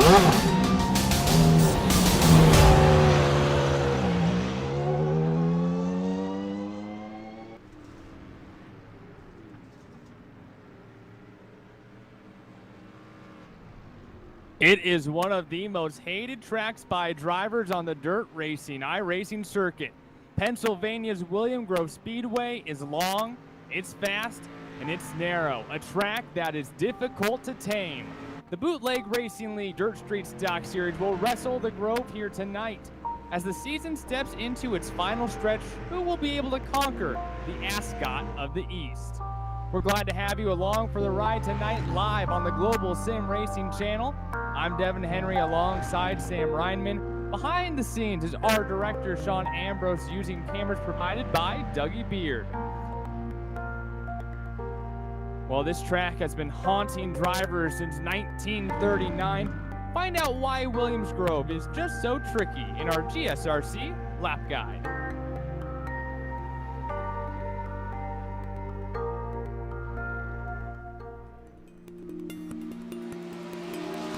It is one of the most hated tracks by drivers on the dirt racing iRacing circuit. Pennsylvania's William Grove Speedway is long, it's fast, and it's narrow, a track that is difficult to tame. The Bootleg Racing League Dirt Street Stock Series will wrestle the Grove here tonight. As the season steps into its final stretch, who will be able to conquer the ascot of the East? We're glad to have you along for the ride tonight live on the Global SimRacing Channel. I'm Devin Henry alongside Sam Reinman. Behind the scenes is our director, Sean Ambrose, using cameras provided by Dougie Beard. Well, this track has been haunting drivers since 1939. Find out why Williams Grove is just so tricky in our GSRC lap guide.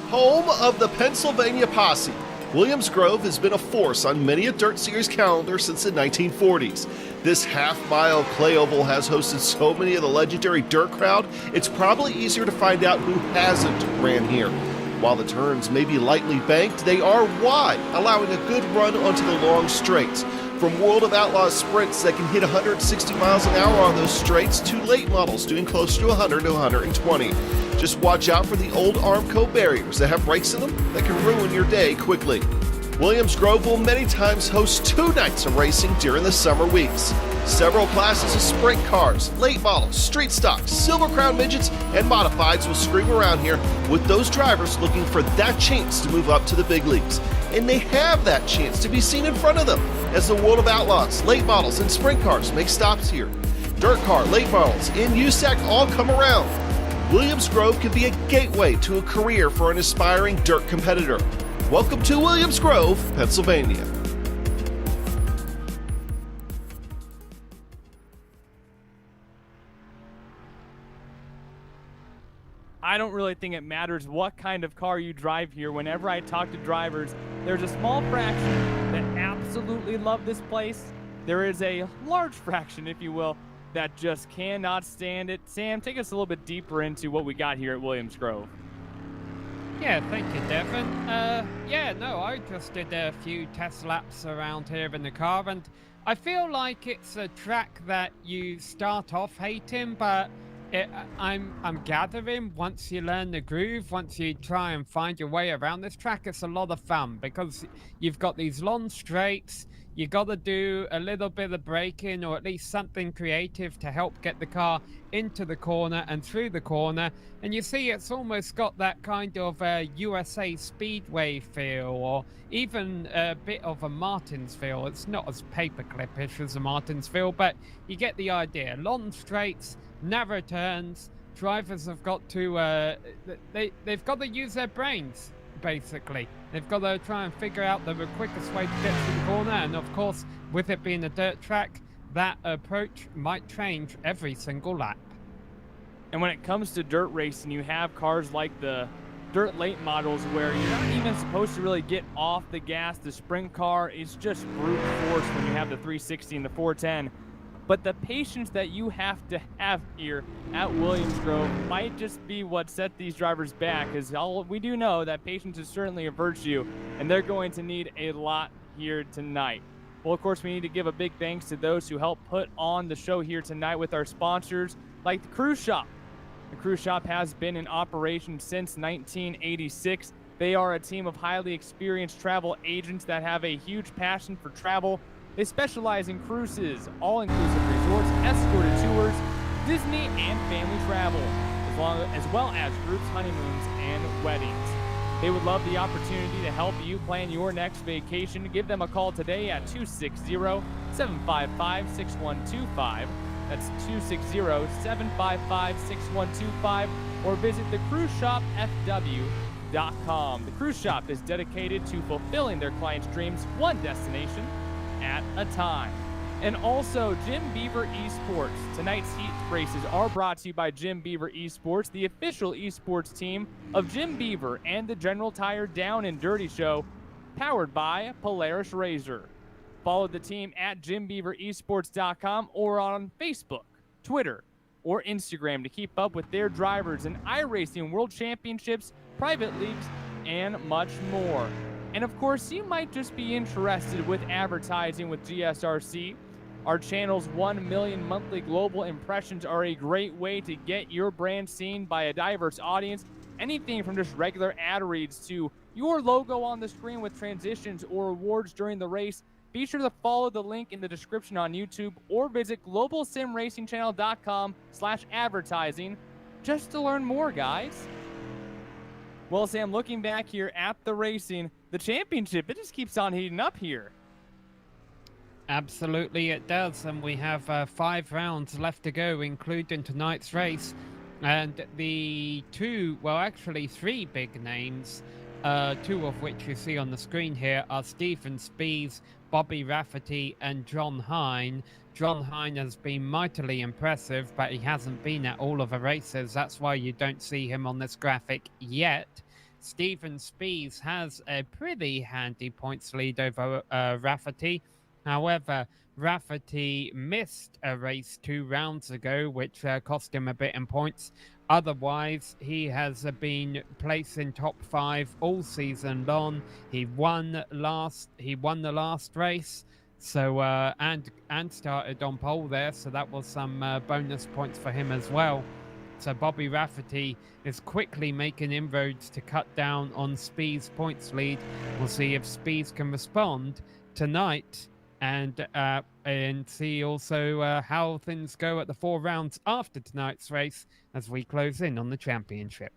Home of the Pennsylvania Posse, Williams Grove has been a force on many a dirt series calendar since the 1940s. This half-mile clay oval has hosted so many of the legendary dirt crowd, it's probably easier to find out who hasn't ran here. While the turns may be lightly banked, they are wide, allowing a good run onto the long straights. From World of Outlaws sprints that can hit 160 miles an hour on those straights to late models doing close to 100 to 120. Just watch out for the old Armco barriers that have brakes in them that can ruin your day quickly. Williams Grove will many times host 2 nights of racing during the summer weeks. Several classes of sprint cars, late models, street stocks, Silver Crown midgets, and modifieds will scream around here with those drivers looking for that chance to move up to the big leagues. And they have that chance to be seen in front of them as the World of Outlaws, late models, and sprint cars make stops here. Dirt car, late models, and USAC all come around. Williams Grove can be a gateway to a career for an aspiring dirt competitor. Welcome to Williams Grove, Pennsylvania. I don't really think it matters what kind of car you drive here. Whenever I talk to drivers, there's a small fraction that absolutely love this place. There is a large fraction, if you will, that just cannot stand it. Sam, take us a little bit deeper into what we got here at Williams Grove. Yeah, thank you, Devin. I just did a few test laps around here in the car, and I feel like it's a track that you start off hating, but I'm gathering once you learn the groove, once you try and find your way around this track, it's a lot of fun because you've got these long straights. You got to do a little bit of braking or at least something creative to help get the car into the corner and through the corner. And you see it's almost got that kind of USA Speedway feel, or even a bit of a Martins feel. It's not as paperclip-ish as a Martins feel, but you get the idea. Long straights, narrow turns. Drivers have got to they've got to use their brains. Basically, they've got to try and figure out the quickest way to get to the corner, and of course, with it being a dirt track, that approach might change every single lap. And when it comes to dirt racing, you have cars like the dirt late models where you're not even supposed to really get off the gas. The sprint car is just brute force when you have the 360 and the 410. But the patience that you have to have here at Williams Grove might just be what set these drivers back, as we do know that patience is certainly a virtue, and they're going to need a lot here tonight. Well, of course, we need to give a big thanks to those who helped put on the show here tonight with our sponsors, like the Cruise Shop. The Cruise Shop has been in operation since 1986. They are a team of highly experienced travel agents that have a huge passion for travel. They specialize in cruises, all-inclusive resorts, escorted tours, Disney and family travel, as well as groups, honeymoons, and weddings. They would love the opportunity to help you plan your next vacation. Give them a call today at 260-755-6125. That's 260-755-6125, or visit thecruiseshopfw.com. The Cruise Shop is dedicated to fulfilling their clients' dreams one destination at a time. And also, Jim Beaver Esports. Tonight's heat races are brought to you by Jim Beaver Esports, the official esports team of Jim Beaver and the General Tire Down and Dirty Show, powered by Polaris Razor. Follow the team at JimBeaverEsports.com or on Facebook, Twitter, or Instagram to keep up with their drivers in iRacing World Championships, private leagues, and much more. And of course, you might just be interested with advertising with GSRC. Our channel's 1 million monthly global impressions are a great way to get your brand seen by a diverse audience. Anything from just regular ad reads to your logo on the screen with transitions or awards during the race. Be sure to follow the link in the description on YouTube or visit globalsimracingchannel.com/advertising just to learn more, guys. Well, Sam, looking back here at the racing, the championship, it just keeps on heating up here. Absolutely it does, and we have 5 rounds left to go, including tonight's race. And the 3 big names, 2 of which you see on the screen here, are Stephen Spees, Bobby Rafferty, and John Hine. John Hine has been mightily impressive, but he hasn't been at all of the races. That's why you don't see him on this graphic yet. Stephen Spees has a pretty handy points lead over Rafferty. However, Rafferty missed a race 2 rounds ago, which cost him a bit in points. Otherwise, he has been placing top 5 all season long. He won the last race, so and started on pole there, so that was some bonus points for him as well. So Bobby Rafferty is quickly making inroads to cut down on Speed's points lead. We'll see if Speed can respond tonight, and see also how things go at the 4 rounds after tonight's race as we close in on the championship.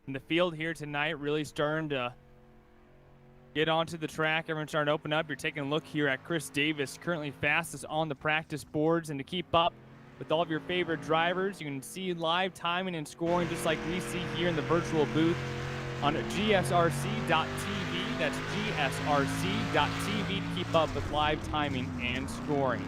And the field here tonight really starting to get onto the track. Everyone's starting to open up. You're taking a look here at Chris Davis, currently fastest on the practice boards. And to keep up with all of your favorite drivers, you can see live timing and scoring just like we see here in the virtual booth on GSRC.TV. That's GSRC.TV to keep up with live timing and scoring.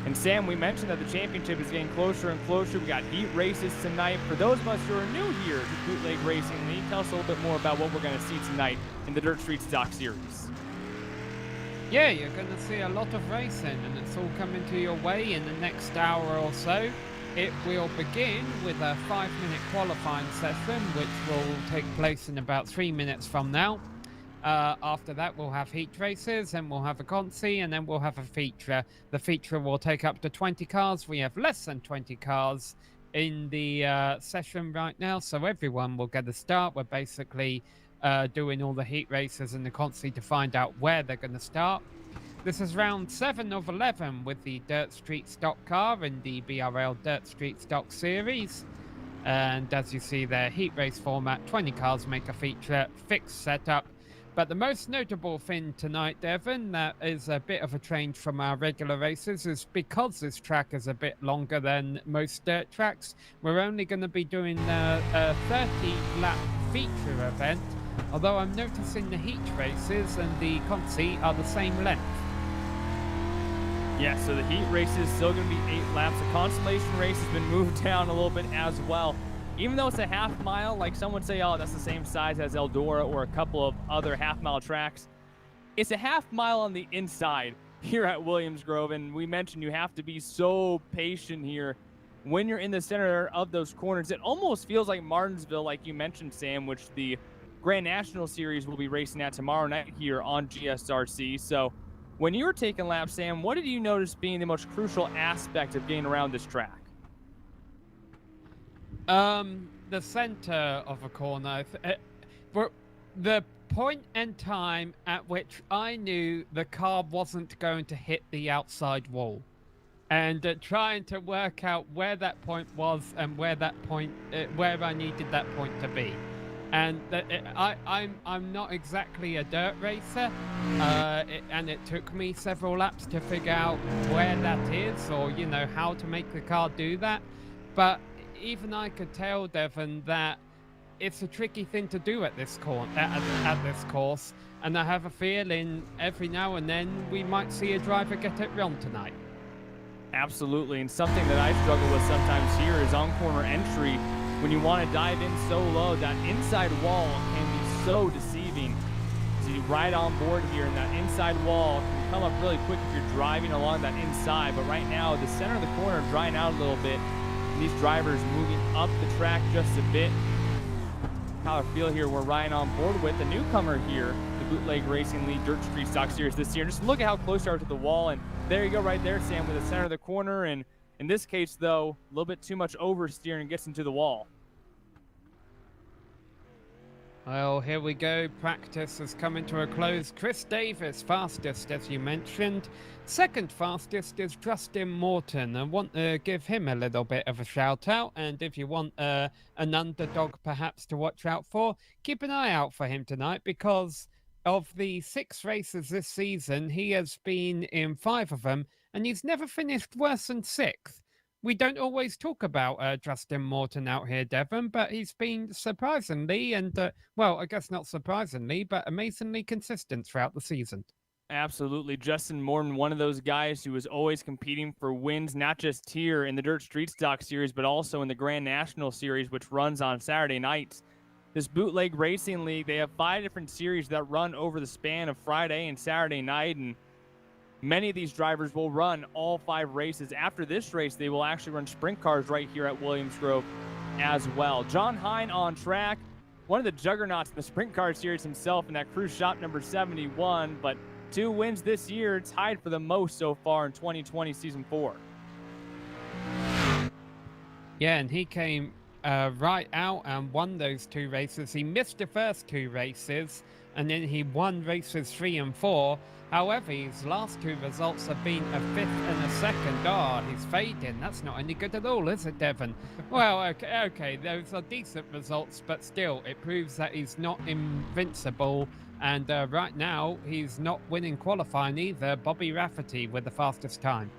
And Sam, we mentioned that the championship is getting closer and closer. We got heat races tonight. For those of us who are new here to Bootleg Racing League, tell us a little bit more about what we're going to see tonight in the Dirt Street Stock Series. Yeah, you're going to see a lot of racing, and it's all coming to your way in the next hour or so. It will begin with a 5-minute qualifying session, which will take place in about 3 minutes from now. After that, we'll have heat races, and we'll have a consi, and then we'll have a feature. The feature will take up to 20 cars. We have less than 20 cars in the session right now, so everyone will get a start. We're basically doing all the heat races and the consi to find out where they're going to start. This is round 7 of 11 with the Dirt Street Stock car in the BRL Dirt Street Stock Series. And as you see there, heat race format, 20 cars make a feature, fixed setup. But the most notable thing tonight, Devon, that is a bit of a change from our regular races, is because this track is a bit longer than most dirt tracks, we're only going to be doing a 30-lap feature event, although I'm noticing the heat races and the consi are the same length. Yeah, so the heat race is still going to be 8 laps. The consolation race has been moved down a little bit as well. Even though it's a half mile, like some would say, oh, that's the same size as Eldora or a couple of other half-mile tracks. It's a half mile on the inside here at Williams Grove, and we mentioned you have to be so patient here when you're in the center of those corners. It almost feels like Martinsville, like you mentioned, Sam, which the Grand National Series will be racing at tomorrow night here on GSRC. So when you were taking laps, Sam, what did you notice being the most crucial aspect of getting around this track? The center of a corner. The point in time at which I knew the car wasn't going to hit the outside wall. And trying to work out where that point was and where that point, where I needed that point to be. And I'm not exactly a dirt racer, and it took me several laps to figure out where that is, or you know, how to make the car do that. But even I could tell, Devon, that it's a tricky thing to do at this at this course, and I have a feeling every now and then we might see a driver get it wrong tonight. Absolutely, and something that I struggle with sometimes here is on corner entry. When you want to dive in so low, that inside wall can be so deceiving. So you ride on board here, and that inside wall can come up really quick if you're driving along that inside. But right now, the center of the corner is drying out a little bit. And these drivers moving up the track just a bit. How I feel here, we're riding on board with a newcomer here, the Bootleg Racing League Dirt Street Stock Series this year. Just look at how close they are to the wall, and there you go right there, Sam, with the center of the corner. And in this case, though, a little bit too much oversteer and gets into the wall. Well, here we go. Practice has come to a close. Chris Davis, fastest, as you mentioned. Second fastest is Justin Morton. I want to give him a little bit of a shout out. And if you want an underdog perhaps to watch out for, keep an eye out for him tonight, because of the 6 races this season, he has been in 5 of them, and he's never finished worse than 6th. We don't always talk about Justin Morton out here, Devon, but he's been surprisingly and, well, I guess not surprisingly, but amazingly consistent throughout the season. Absolutely. Justin Morton, one of those guys who is always competing for wins, not just here in the Dirt Street Stock Series, but also in the Grand National Series, which runs on Saturday nights. This Bootleg Racing League, they have 5 different series that run over the span of Friday and Saturday night, and many of these drivers will run all 5 races. After this race, they will actually run sprint cars right here at Williams Grove as well. John Hine on track, one of the juggernauts in the sprint car series himself in that cruise shop number 71, but 2 wins this year, tied for the most so far in 2020 Season 4. Yeah, and he came right out and won those 2 races. He missed the first 2 races, and then he won races 3 and 4. However, his last 2 results have been a 5th and a 2nd. Oh, he's fading. That's not any good at all, is it, Devon? Well, okay, those are decent results, but still, it proves that he's not invincible. And right now, he's not winning qualifying either. Bobby Rafferty with the fastest time.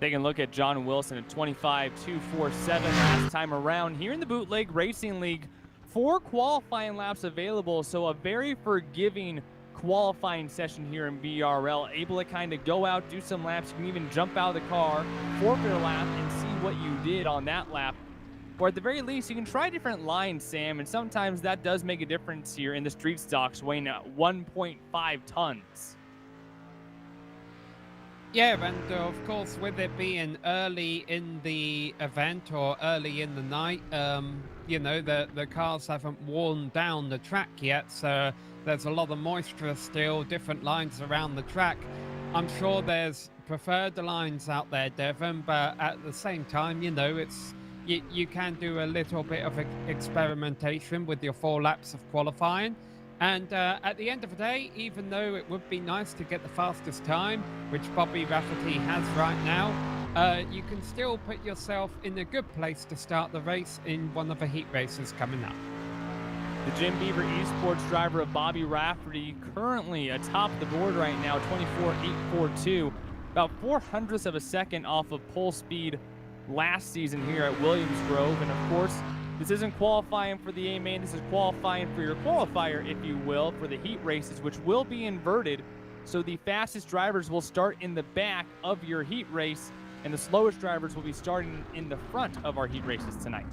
Taking a look at John Wilson at 25.247 last time around here in the Bootleg Racing League. 4 qualifying laps available, so a very forgiving qualifying session here in BRL. Able to kind of go out, do some laps. You can even jump out of the car, forfeit a lap, and see what you did on that lap. Or at the very least, you can try different lines, Sam, and sometimes that does make a difference here in the street stocks, weighing at 1.5 tons. Yeah, and of course, with it being early in the event or early in the night, you know, the cars haven't worn down the track yet, so there's a lot of moisture still, different lines around the track. I'm sure there's preferred lines out there, Devon, but at the same time, you know, it's you can do a little bit of experimentation with your 4 laps of qualifying. And at the end of the day, even though it would be nice to get the fastest time, which Bobby Rafferty has right now, you can still put yourself in a good place to start the race in one of the heat races coming up. The Jim Beaver Esports driver of Bobby Rafferty currently atop the board right now, 24.842, about 0.04 of a second off of pole speed last season here at Williams Grove. And of course, this isn't qualifying for the A-Main, this is qualifying for your qualifier, if you will, for the heat races, which will be inverted. So the fastest drivers will start in the back of your heat race, and the slowest drivers will be starting in the front of our heat races tonight.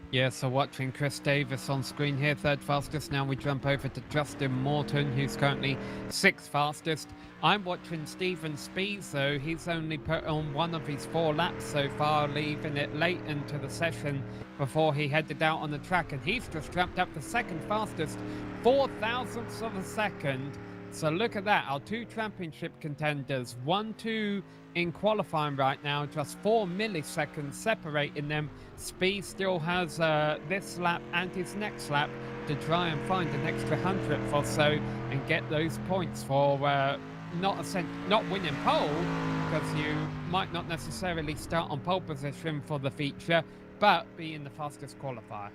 Yeah, so watching Chris Davis on screen here, 3rd fastest. Now we jump over to Justin Morton, who's currently 6th fastest. I'm watching Steven Spees, though. He's only put on 1 of his 4 laps so far, leaving it late into the session before he headed out on the track. And he's just jumped up to 2nd fastest, 0.04 of a second. So look at that, our 2 championship contenders, 1-2 in qualifying right now, just 4 milliseconds separating them. Speed still has this lap and his next lap to try and find an extra 100th or so and get those points for not winning pole, because you might not necessarily start on pole position for the feature, but being the fastest qualifier.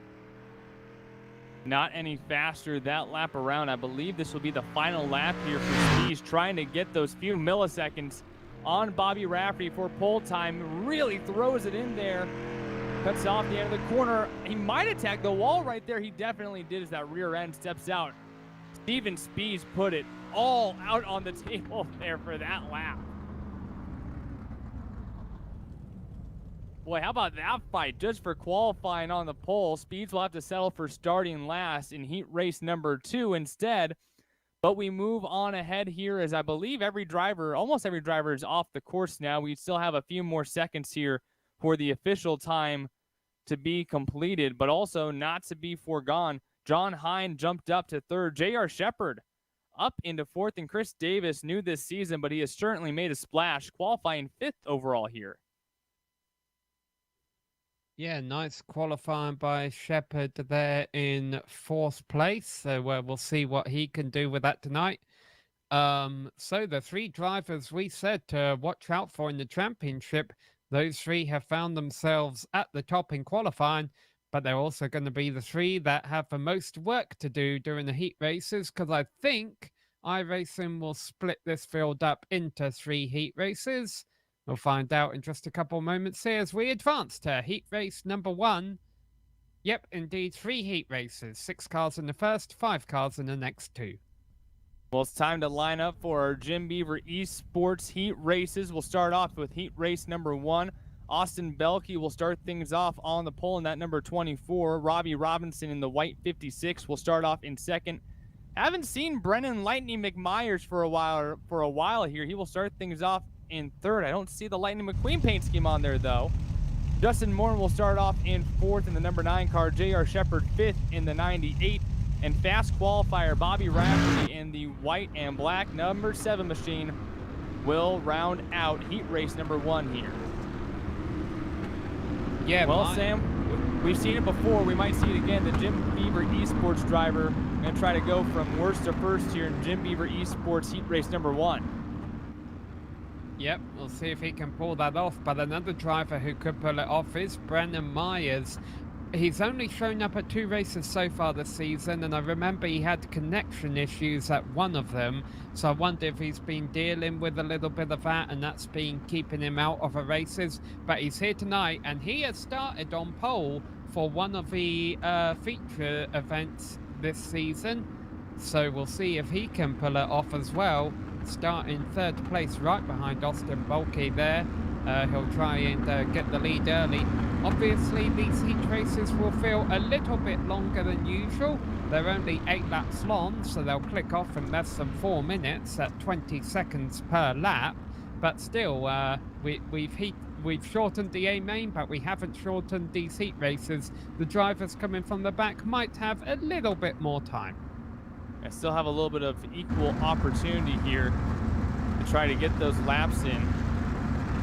Not any faster that lap around. I believe this will be the final lap here for Spees, trying to get those few milliseconds on Bobby Rafferty for pole time. Really throws it in there. Cuts off the end of the corner. He might attack the wall right there. He definitely did as that rear end steps out. Steven Spees put it all out on the table there for that lap. Boy, how about that fight just for qualifying on the pole? Speeds will have to settle for starting last in heat race number 2 instead. But we move on ahead here as I believe almost every driver is off the course now. We still have a few more seconds here for the official time to be completed, but also not to be foregone. John Hine jumped up to 3rd. J.R. Shepard up into 4th, and Chris Davis new this season, but he has certainly made a splash, qualifying 5th overall here. Yeah, nice qualifying by Shepard there in 4th place. So we'll see what he can do with that tonight. So the 3 drivers we said to watch out for in the championship, those 3 have found themselves at the top in qualifying, but they're also going to be the 3 that have the most work to do during the heat races, because I think iRacing will split this field up into 3 heat races. We'll find out in just a couple moments here as we advance to heat race number 1. Yep, indeed, 3 heat races. 6 cars in the first, 5 cars in the next 2. Well, it's time to line up for our Jim Beaver Esports heat races. We'll start off with heat race number 1. Austin Belke will start things off on the pole in that number 24. Robbie Robinson in the white 56 will start off in 2nd. Haven't seen Brennan Lightning McMyers for a while here. He will start things off in 3rd. I don't see the Lightning McQueen paint scheme on there, though. Justin Morton will start off in 4th in the number 9 car. J.R. Shepard 5th in the 98. And fast qualifier Bobby Rafferty in the white and black number 7 machine will round out heat race number 1 here. Yeah, well, Sam, we've seen it before. We might see it again. The Jim Beaver Esports driver going to try to go from worst to first here in Jim Beaver Esports heat race number 1. Yep, we'll see if he can pull that off. But another driver who could pull it off is Brennan Myers. He's only shown up at 2 races so far this season, and I remember he had connection issues at one of them. So I wonder if he's been dealing with a little bit of that, and that's been keeping him out of the races. But he's here tonight, and he has started on pole for one of the feature events this season. So we'll see if he can pull it off as well. Start in 3rd place right behind Austin Belke there. He'll try and get the lead early. Obviously, these heat races will feel a little bit longer than usual. They're only 8 laps long, so they'll click off in less than 4 minutes at 20 seconds per lap. But still, we've shortened the A-main, but we haven't shortened these heat races. The drivers coming from the back might have a little bit more time. I still have a little bit of equal opportunity here to try to get those laps in.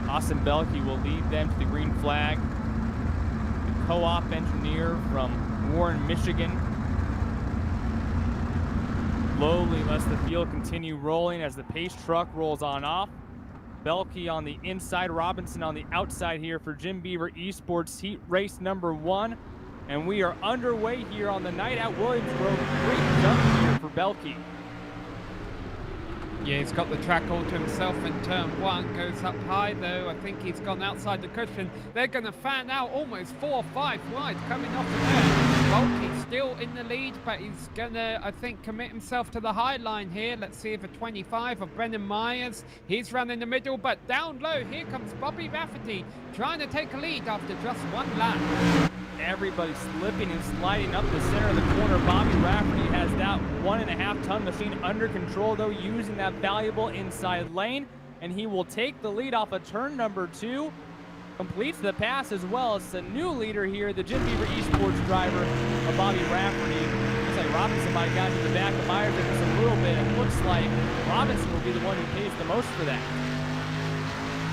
Austin Belke will lead them to the green flag. The co-op engineer from Warren, Michigan. Slowly lets the field continue rolling as the pace truck rolls on off. Belke on the inside, Robinson on the outside here for Jim Beaver Esports heat race number 1. And we are underway here on the night at Williams Grove. Great jump here for Belke. Yeah, he's got the track all to himself in turn 1. Goes up high, though. I think he's gone outside the cushion. They're going to fan out almost 4 or 5 wide coming off the there. Belke's still in the lead, but he's going to, I think, commit himself to the high line here. Let's see if a 25 of Brennan Myers. He's running the middle, but down low, here comes Bobby Rafferty trying to take a lead after just 1 lap. Everybody slipping and sliding up the center of the corner. Bobby Rafferty has that 1.5-ton machine under control, though, using that valuable inside lane. And he will take the lead off of turn number 2. Completes the pass as well. It's a new leader here, the Jim Beaver Esports driver of Bobby Rafferty. Looks like Robinson might have gotten to the back of Myers just a little bit. It looks like Robinson will be the one who pays the most for that.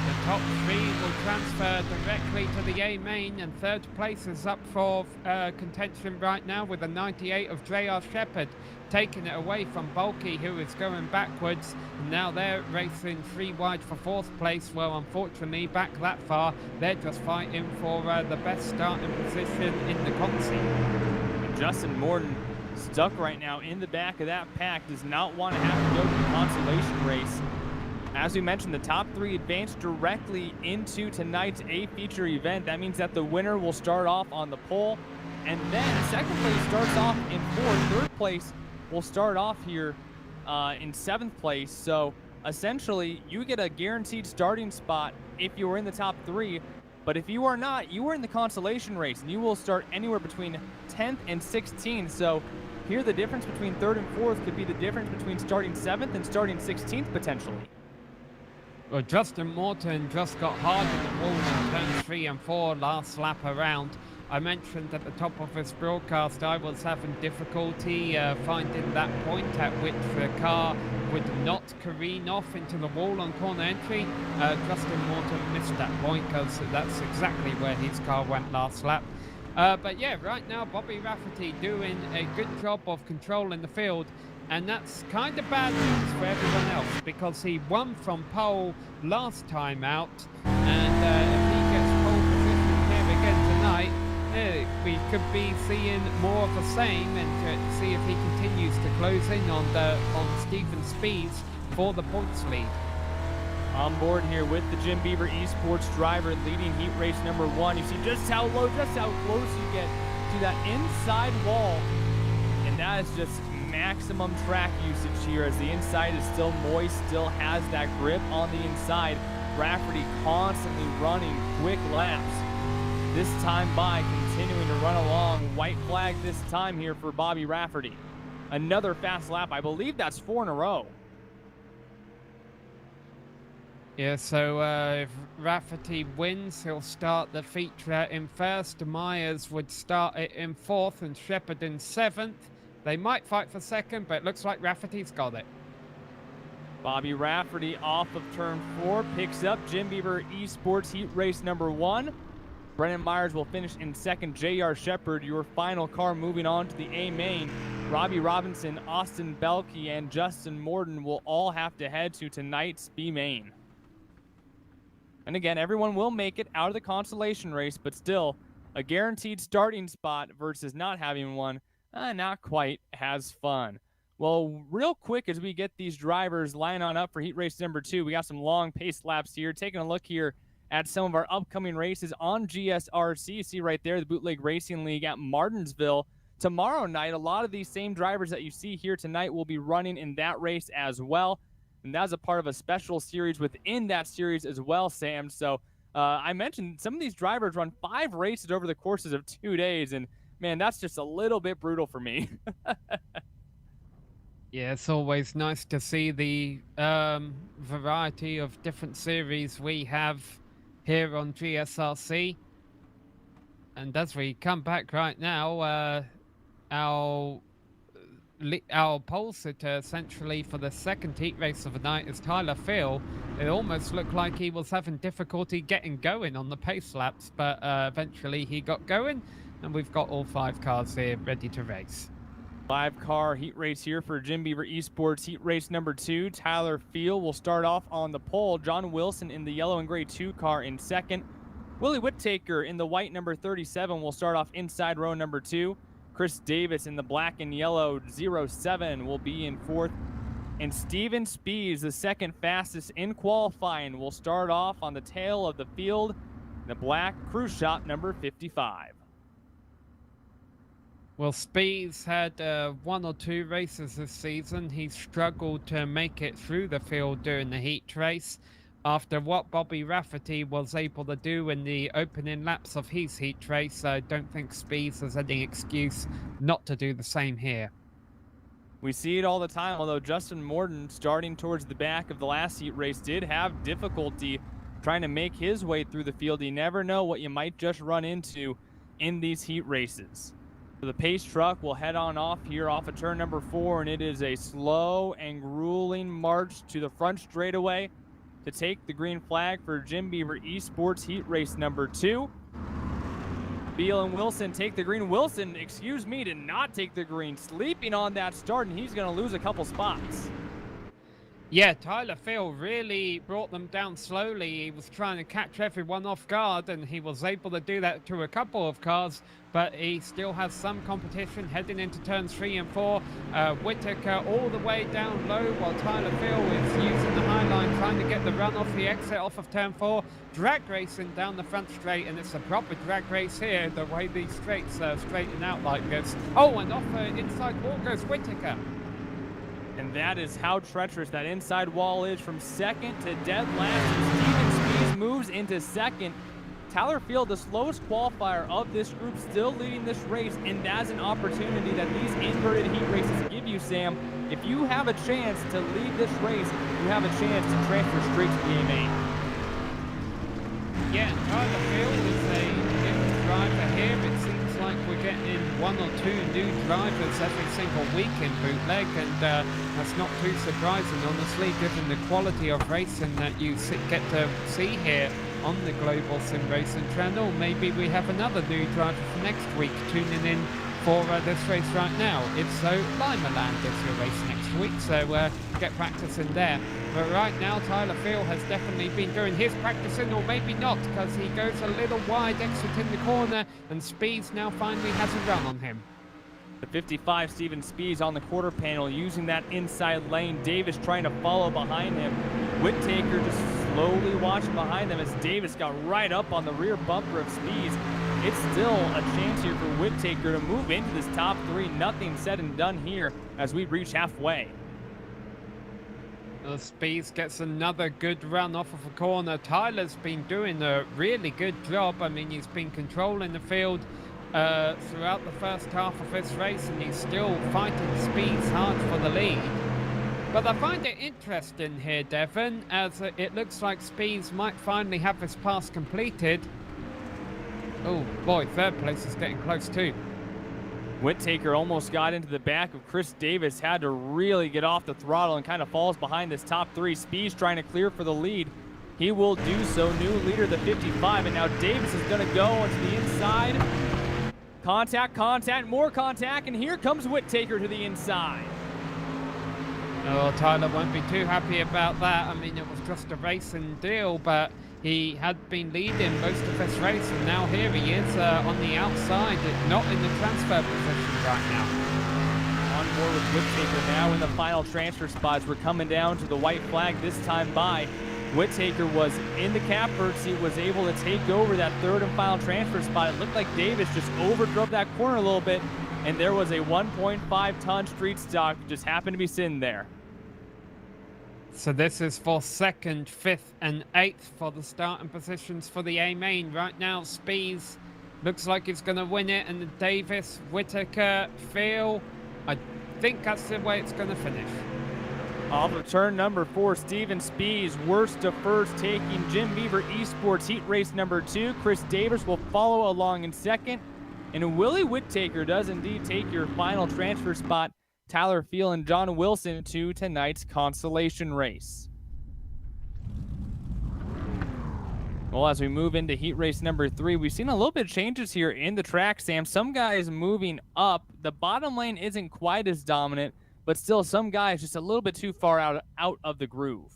The top 3 will transfer directly to the A-main, and 3rd place is up for contention right now with a 98 of J.R. Shepard, taking it away from Belke, who is going backwards. And now they're racing 3 wide for 4th place. Well, unfortunately, back that far, they're just fighting for the best starting position in the consi. And Justin Morton, stuck right now in the back of that pack, does not want to have to go to the consolation race As we mentioned, the top 3 advance directly into tonight's A-feature event. That means that the winner will start off on the pole, and then second place starts off in 4th. Third place will start off here in 7th place. So essentially, you get a guaranteed starting spot if you are in the top 3. But if you are not, you are in the consolation race, and you will start anywhere between 10th and 16th. So here, the difference between 3rd and 4th could be the difference between starting 7th and starting 16th potentially. Well, Justin Morton just got hard in the wall in turns 3 and 4 last lap around. I mentioned at the top of this broadcast I was having difficulty finding that point at which the car would not careen off into the wall on corner entry. Justin Morton missed that point because that's exactly where his car went last lap. But yeah, right now Bobby Rafferty doing a good job of controlling the field. And that's kind of bad news for everyone else because he won from pole last time out. And if he gets pole position here again tonight, we could be seeing more of the same, and to see if he continues to close in on Stephen Speeds for the points lead. On board here with the Jim Beaver Esports driver leading heat race number 1. You see just how close you get to that inside wall. And that is just maximum track usage here as the inside is still moist, still has that grip on the inside. Rafferty constantly running quick laps. This time by continuing to run along. White flag this time here for Bobby Rafferty. Another fast lap. I believe that's 4 in a row. Yeah, so if Rafferty wins, he'll start the feature in 1st. Myers would start it in 4th and Shepard in 7th. They might fight for 2nd, but it looks like Rafferty's got it. Bobby Rafferty off of turn 4 picks up Jim Beaver Esports heat race number 1. Brennan Myers will finish in 2nd. J.R. Shepard, your final car, moving on to the A main. Robbie Robinson, Austin Belkey, and Justin Morton will all have to head to tonight's B main. And again, everyone will make it out of the consolation race, but still a guaranteed starting spot versus not having one. Not quite as fun. Well, real quick as we get these drivers lining on up for heat race number 2, we got some long pace laps here. Taking a look here at some of our upcoming races on GSRC. You see right there the Bootleg Racing League at Martinsville. Tomorrow night, a lot of these same drivers that you see here tonight will be running in that race as well. And that's a part of a special series within that series as well, Sam. So I mentioned some of these drivers run 5 races over the courses of 2 days, and man, that's just a little bit brutal for me. Yeah, it's always nice to see the variety of different series we have here on GSRC. And as we come back right now, our pole sitter essentially for the 2nd heat race of the night is Tyler Phil. It almost looked like he was having difficulty getting going on the pace laps, but eventually he got going. And we've got all 5 cars here ready to race. 5-car heat race here for Jim Beaver Esports heat race number 2. Tyler Field will start off on the pole. John Wilson in the yellow and gray 2 car in 2nd. Willie Whittaker in the white number 37 will start off inside row number 2. Chris Davis in the black and yellow 07 will be in 4th. And Steven Speeds, the 2nd fastest in qualifying, will start off on the tail of the field in the black crew shop number 55. Well, Speeds had 1 or 2 races this season. He struggled to make it through the field during the heat race. After what Bobby Rafferty was able to do in the opening laps of his heat race, I don't think Speeds has any excuse not to do the same here. We see it all the time, although Justin Morton, starting towards the back of the last heat race, did have difficulty trying to make his way through the field. You never know what you might just run into in these heat races. So the pace truck will head on off here off of turn number 4, and it is a slow and grueling march to the front straightaway to take the green flag for Jim Beaver Esports heat race number 2. Beal and Wilson take the green. Wilson, excuse me, did not take the green. Sleeping on that start, and he's going to lose a couple spots. Yeah, Tyler Phil really brought them down slowly. He was trying to catch everyone off guard, and he was able to do that to a couple of cars, but he still has some competition heading into turns 3 and 4. Whittaker all the way down low, while Tyler Phil is using the high line, trying to get the run off the exit off of turn 4. Drag racing down the front straight, and it's a proper drag race here, the way these straights straighten out like this. Oh, and off inside wall goes Whittaker. And that is how treacherous that inside wall is. From second to dead last, Steven Spees moves into second. Tyler Field, the slowest qualifier of this group, still leading this race, and that's an opportunity that these inverted heat races give you, Sam. If you have a chance to lead this race, you have a chance to transfer straight to the A-main. Yeah, Tyler Field is a new driver here. It seems like we're getting 1 or 2 new drivers every single week in Bootleg, and that's not too surprising, honestly, given the quality of racing that you get to see here on the Global SimRacing Channel. Maybe we have another new driver for next week tuning in for this race right now. If so, Limerland is your race next week, so get practicing there. But right now, Tyler Field has definitely been doing his practicing, or maybe not, because he goes a little wide, exiting the corner, and Speeds now finally has a run on him. The 55, Steven Spees, on the quarter panel, using that inside lane. Davis trying to follow behind him. Whittaker just slowly watching behind them as Davis got right up on the rear bumper of Spees. It's still a chance here for Whittaker to move into this top 3. Nothing said and done here as we reach halfway. Speeds gets another good run off of a corner. Tyler's been doing a really good job. I mean, he's been controlling the field throughout the first half of this race, and he's still fighting Speeds hard for the lead. But I find it interesting here, Devon, as it looks like Speeds might finally have his pass completed. Oh boy, third place is getting close too. Whittaker almost got into the back of Chris Davis, had to really get off the throttle and kind of falls behind this top 3. Speeds trying to clear for the lead. He will do so. New leader, the 55, and now Davis is going to go onto the inside. Contact, more contact, and here comes Whittaker to the inside. Oh, Tyler won't be too happy about that. I mean, it was just a racing deal, but he had been leading most of this race, and now here he is on the outside, not in the transfer position right now. On board with Whittaker now in the final transfer spots. We're coming down to the white flag this time by. Whittaker was in the catbird seat, was able to take over that third and final transfer spot. It looked like Davis just overdrove that corner a little bit, and there was a 1.5-ton street stock just happened to be sitting there. So this is for 2nd, 5th, and 8th for the starting positions for the A-main. Right now, Spees looks like he's going to win it, and Davis, Whittaker, Phil, I think that's the way it's going to finish. Off of turn number 4, Steven Spees, worst to first, taking Jim Beaver Esports heat race number 2. Chris Davis will follow along in second, and Willie Whittaker does indeed take your final transfer spot. Tyler Field and John Wilson to tonight's consolation race. Well, as we move into heat race number 3, we've seen a little bit of changes here in the track, Sam. Some guys moving up. The bottom lane isn't quite as dominant, but still some guys just a little bit too far out of the groove.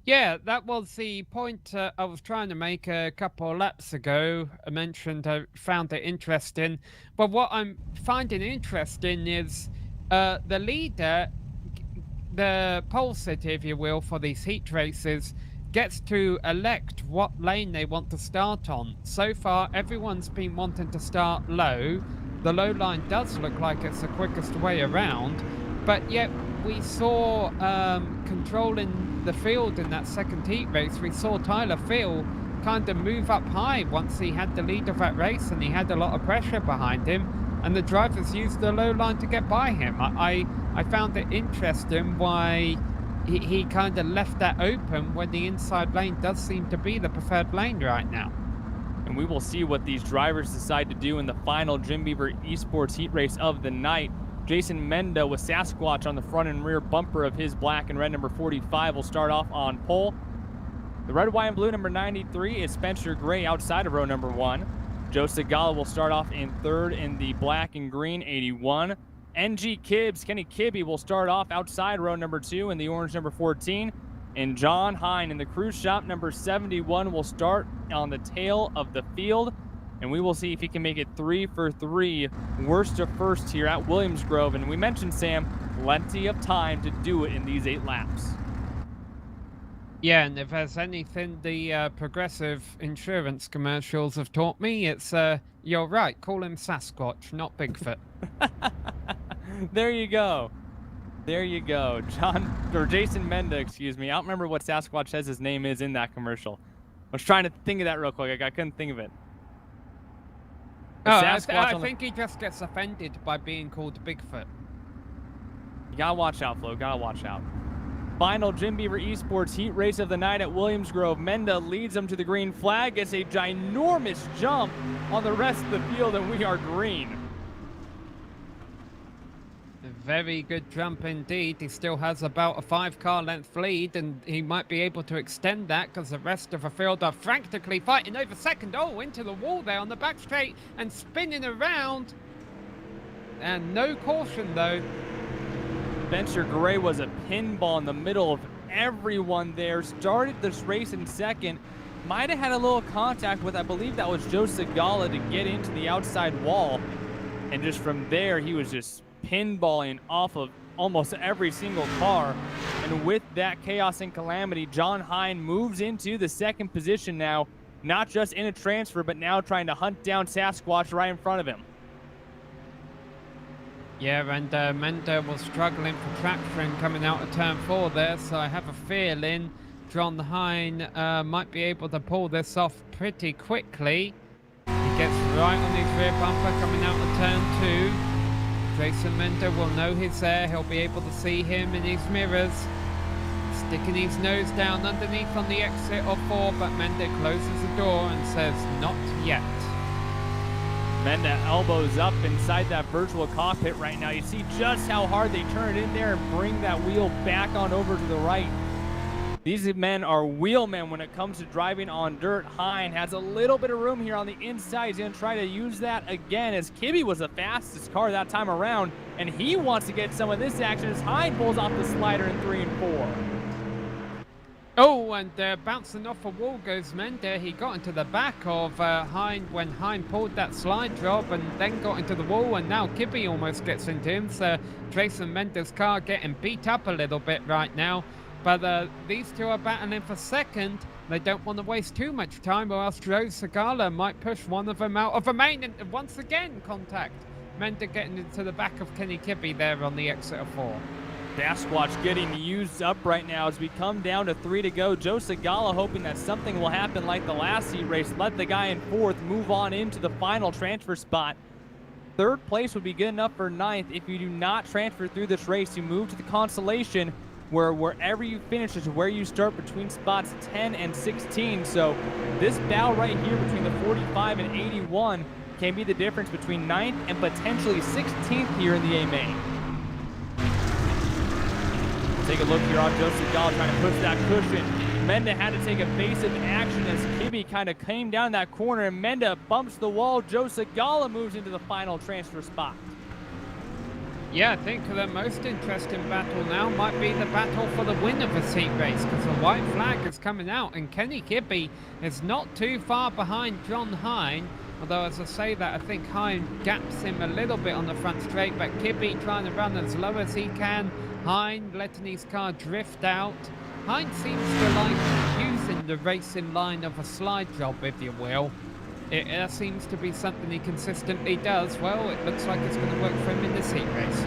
Yeah, that was the point I was trying to make a couple of laps ago. I mentioned I found it interesting. But what I'm finding interesting is the leader, the pole sitter, if you will, for these heat races, gets to elect what lane they want to start on. So far, everyone's been wanting to start low. The low line does look like it's the quickest way around, but yet we saw controlling the field in that second heat race. We saw Tyler Field kind of move up high once he had the lead of that race, and he had a lot of pressure behind him, and the drivers used the low line to get by him. I found it interesting why he kind of left that open when the inside lane does seem to be the preferred lane right now. And we will see what these drivers decide to do in the final Jim Beaver Esports heat race of the night. Jason Mendo with Sasquatch on the front and rear bumper of his black and red number 45 will start off on pole. The red, white, and blue number 93 is Spencer Gray outside of row number 1. Joe Segala will start off in third in the black and green 81. NG Kibbs, Kenny Kibbe will start off outside row number 2 in the orange number 14. And John Hine in the crew shop number 71 will start on the tail of the field. And we will see if he can make it 3 for 3, worst to first here at Williams Grove. And we mentioned, Sam, plenty of time to do it in these 8 laps. Yeah, and if there's anything the Progressive insurance commercials have taught me, it's, you're right, call him Sasquatch, not Bigfoot. There you go. There you go. Jason Mendo, excuse me. I don't remember what Sasquatch says his name is in that commercial. I was trying to think of that real quick. I couldn't think of it. I think he just gets offended by being called Bigfoot. You gotta watch out, Flo. Gotta watch out. Final Jim Beaver Esports heat race of the night at Williams Grove. Mendo leads them to the green flag. It's a ginormous jump on the rest of the field, and we are green. A very good jump indeed. He still has about a 5-car length lead, and he might be able to extend that because the rest of the field are frantically fighting over second. Oh, into the wall there on the back straight and spinning around. And no caution, though. Spencer Gray was a pinball in the middle of everyone there. Started this race in second. Might have had a little contact with, I believe that was Joe Segala, to get into the outside wall. And just from there, he was just pinballing off of almost every single car. And with that chaos and calamity, John Hine moves into the second position now. Not just in a transfer, but now trying to hunt down Sasquatch right in front of him. Yeah, and Mendo was struggling for traction coming out of turn 4 there, so I have a feeling John Hine might be able to pull this off pretty quickly. He gets right on his rear bumper coming out of turn 2. Jason Mendo will know he's there. He'll be able to see him in his mirrors. Sticking his nose down underneath on the exit of 4, but Mendo closes the door and says, not yet. Mendo elbows up inside that virtual cockpit right now. You see just how hard they turn it in there and bring that wheel back on over to the right. These men are wheelmen when it comes to driving on dirt. Hine has a little bit of room here on the inside. He's going to try to use that again, as Kibbe was the fastest car that time around, and he wants to get some of this action as Hine pulls off the slider in 3 and 4. Oh, and bouncing off a wall goes Mendo. He got into the back of Hine when Hine pulled that slide job and then got into the wall, and now Kibbe almost gets into him. So Jason Mendo's car getting beat up a little bit right now. But these two are battling for second. They don't want to waste too much time, or else Joe Segala might push one of them out of the main. And once again, contact. Mendo getting into the back of Kenny Kibbe there on the exit of 4. Sasquatch getting used up right now as we come down to 3 to go. Joe Segala hoping that something will happen like the last heat race. Let the guy in 4th move on into the final transfer spot. 3rd place would be good enough for 9th. If you do not transfer through this race, you move to the consolation, where wherever you finish is where you start between spots 10 and 16. So this battle right here between the 45 and 81 can be the difference between 9th and potentially 16th here in the A main. Take a look here on Joe Segala trying to push that cushion. Mendo had to take evasive action as Kibbe kind of came down that corner, and Mendo bumps the wall. Joe Segala moves into the final transfer spot. Yeah, I think the most interesting battle now might be the battle for the win of this heat race, because the white flag is coming out, and Kenny Kibbe is not too far behind John Hine. Although, as I say that, I think Hine gaps him a little bit on the front straight, but Kibbe trying to run as low as he can. Hine letting his car drift out. Hine seems to like using the racing line of a slide job, if you will. It seems to be something he consistently does. Well, it looks like it's going to work for him in this heat race.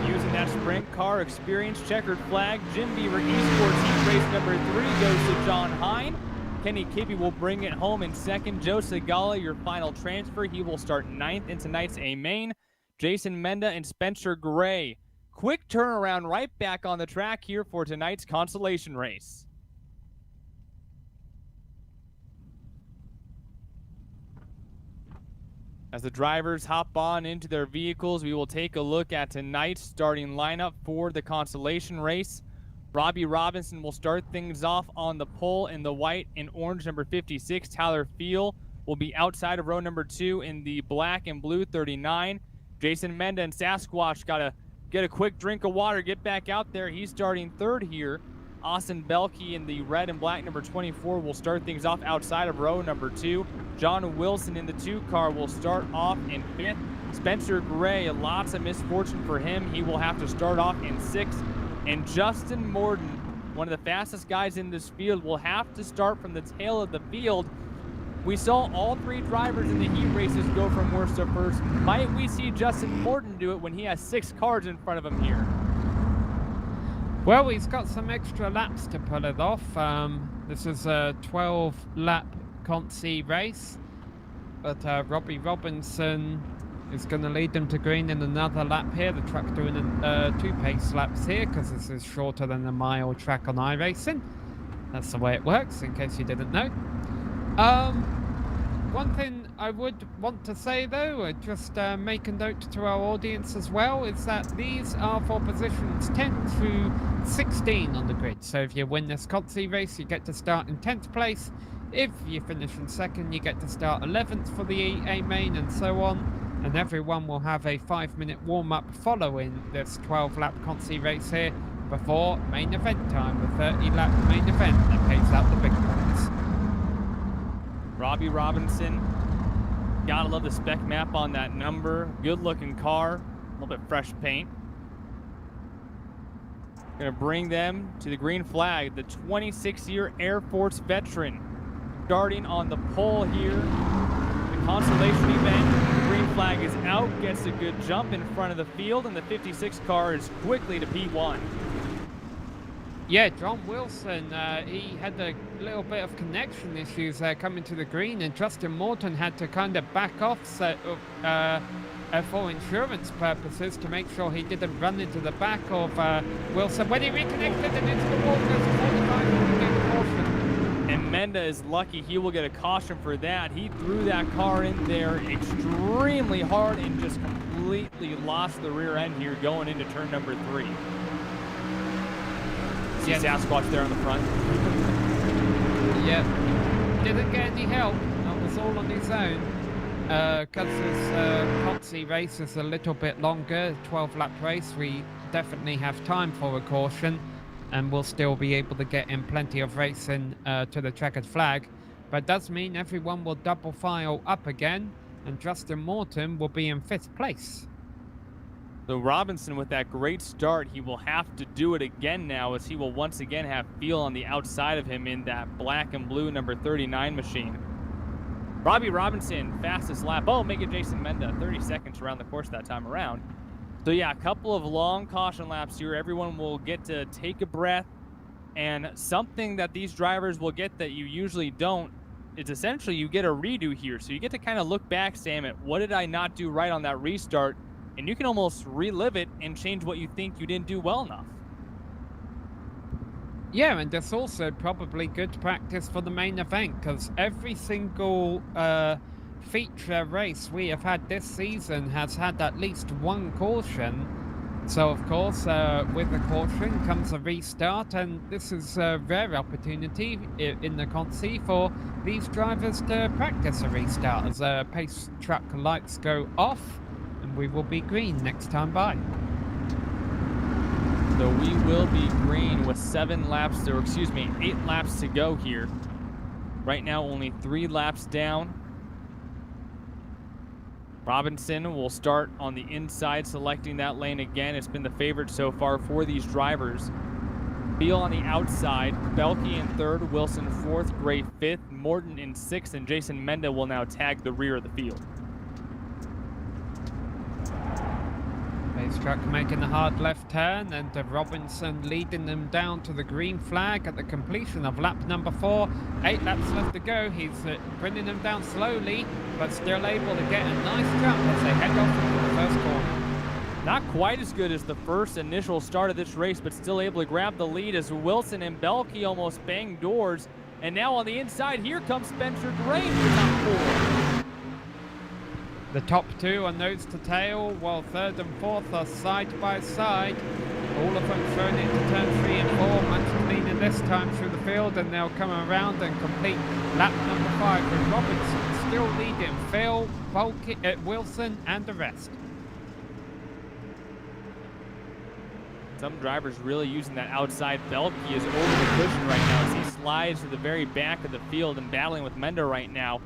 Using that sprint car experience, checkered flag, Jim Beaver Esports heat race number 3 goes to John Hine. Kenny Kibbe will bring it home in 2nd. Joe Segala, your final transfer. He will start 9th in tonight's A main. Jason Mendo and Spencer Gray. Quick turnaround right back on the track here for tonight's consolation race. As the drivers hop on into their vehicles, we will take a look at tonight's starting lineup for the consolation race. Robbie Robinson will start things off on the pole in the white and orange number 56. Tyler Feel will be outside of row number 2 in the black and blue 39. Jason Mendo and Sasquatch got to get a quick drink of water, get back out there. He's starting third here. Austin Belkey in the red and black number 24 will start things off outside of row number 2. John Wilson in the 2 car will start off in 5th. Spencer Gray, lots of misfortune for him. He will have to start off in 6th. And Justin Morton, one of the fastest guys in this field, will have to start from the tail of the field. We saw all 3 drivers in the heat races go from worst to first. Might we see Justin Morton do it when he has 6 cars in front of him here? Well, he's got some extra laps to pull it off. This is a 12-lap Conti race, but Robbie Robinson is going to lead them to green in another lap here. The track doing 2 pace laps here because this is shorter than a mile track on iRacing. That's the way it works, in case you didn't know. One thing I would want to say, though, just make a note to our audience as well, is that these are for positions 10 through 16 on the grid. So if you win this Conti race, you get to start in 10th place. If you finish in 2nd, you get to start 11th for the A main, and so on. And everyone will have a 5-minute warm-up following this 12-lap Conti race here before main event time, the 30-lap main event that pays out the big points. Robbie Robinson, gotta love the spec map on that number. Good looking car, a little bit fresh paint. Gonna bring them to the green flag, the 26-year Air Force veteran. Starting on the pole here, the consolation event, the green flag is out, gets a good jump in front of the field, and the 56 car is quickly to P1. Yeah, John Wilson, he had a little bit of connection issues coming to the green, and Justin Morton had to kind of back off for insurance purposes to make sure he didn't run into the back of Wilson. When he reconnected and into the wall, there's a 45 to get a caution. And Mendo is lucky he will get a caution for that. He threw that car in there extremely hard and just completely lost the rear end here going into turn number 3. See Sasquatch there on the front. Yep. Didn't get any help. That was all on his own. Because this Conti race is a little bit longer, 12-lap race, we definitely have time for a caution, and we'll still be able to get in plenty of racing to the checkered flag. But it does mean everyone will double file up again, and Justin Morton will be in 5th place. So Robinson, with that great start, he will have to do it again now, as he will once again have Feel on the outside of him in that black and blue number 39 machine. Robbie Robinson, fastest lap. Oh, make it Jason Mendo, 30 seconds around the course that time around. So yeah, a couple of long caution laps here. Everyone will get to take a breath, and something that these drivers will get that you usually don't is essentially you get a redo here. So you get to kind of look back, Sam, at what did I not do right on that restart? And you can almost relive it and change what you think you didn't do well enough. Yeah, and that's also probably good practice for the main event, because every single feature race we have had this season has had at least one caution. So, of course, with the caution comes a restart, and this is a rare opportunity in the Conti for these drivers to practice a restart as pace track lights go off. We will be green next time by. So we will be green with 8 laps to go here. Right now, only 3 laps down. Robinson will start on the inside, selecting that lane again. It's been the favorite so far for these drivers. Beal on the outside, Belkey in 3rd, Wilson 4th, Gray 5th, Morton in 6th, and Jason Mendo will now tag the rear of the field. Truck making a hard left turn, and Robinson leading them down to the green flag at the completion of lap number 4. 8 laps left to go. He's bringing them down slowly, but still able to get a nice jump as they head off into the first corner. Not quite as good as the first initial start of this race, but still able to grab the lead as Wilson and Belkey almost bang doors. And now on the inside, here comes Spencer Gray for top 4. The top 2 are nose to tail, while 3rd and 4th are side by side. All of them thrown into turn 3 and 4, much cleaner this time through the field, and they'll come around and complete lap number 5 with Robinson still leading Phil, Wilson, and the rest. Some drivers really using that outside belt key is over the cushion right now as he slides to the very back of the field and battling with Mendo right now.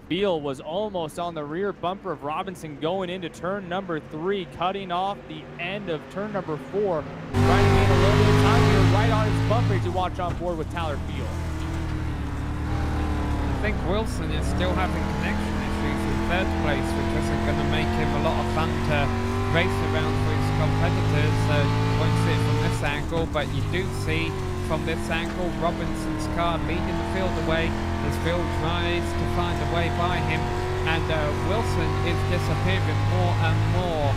Field was almost on the rear bumper of Robinson going into turn number 3, cutting off the end of turn number 4, trying to gain a little bit of time here right on his bumper as you watch on board with Tyler Field. I think Wilson is still having connection issues in 3rd place, which isn't going to make him a lot of fun to race around for his competitors. Won't see it from this angle, but you do see from this angle Robinson's car leading the field away as Field tries to find a way by him, and Wilson is disappearing more and more.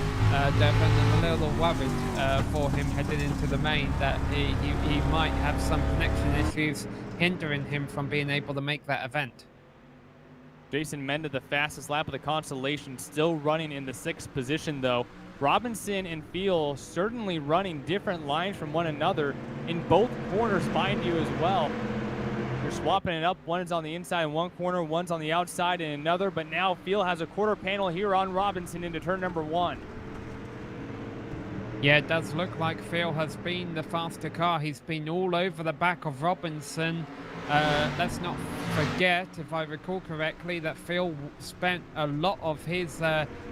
Devon, I'm a little worried for him heading into the main that he might have some connection issues hindering him from being able to make that event. Jason Mendo, the fastest lap of the Constellation, still running in the 6th position though. Robinson and Field certainly running different lines from one another in both corners behind you as well. They're swapping it up. One is on the inside in one corner, one's on the outside in another, but now Field has a quarter panel here on Robinson into turn number 1. Yeah, it does look like Phil has been the faster car. He's been all over the back of Robinson. Let's not forget, if I recall correctly, that Phil spent a lot of his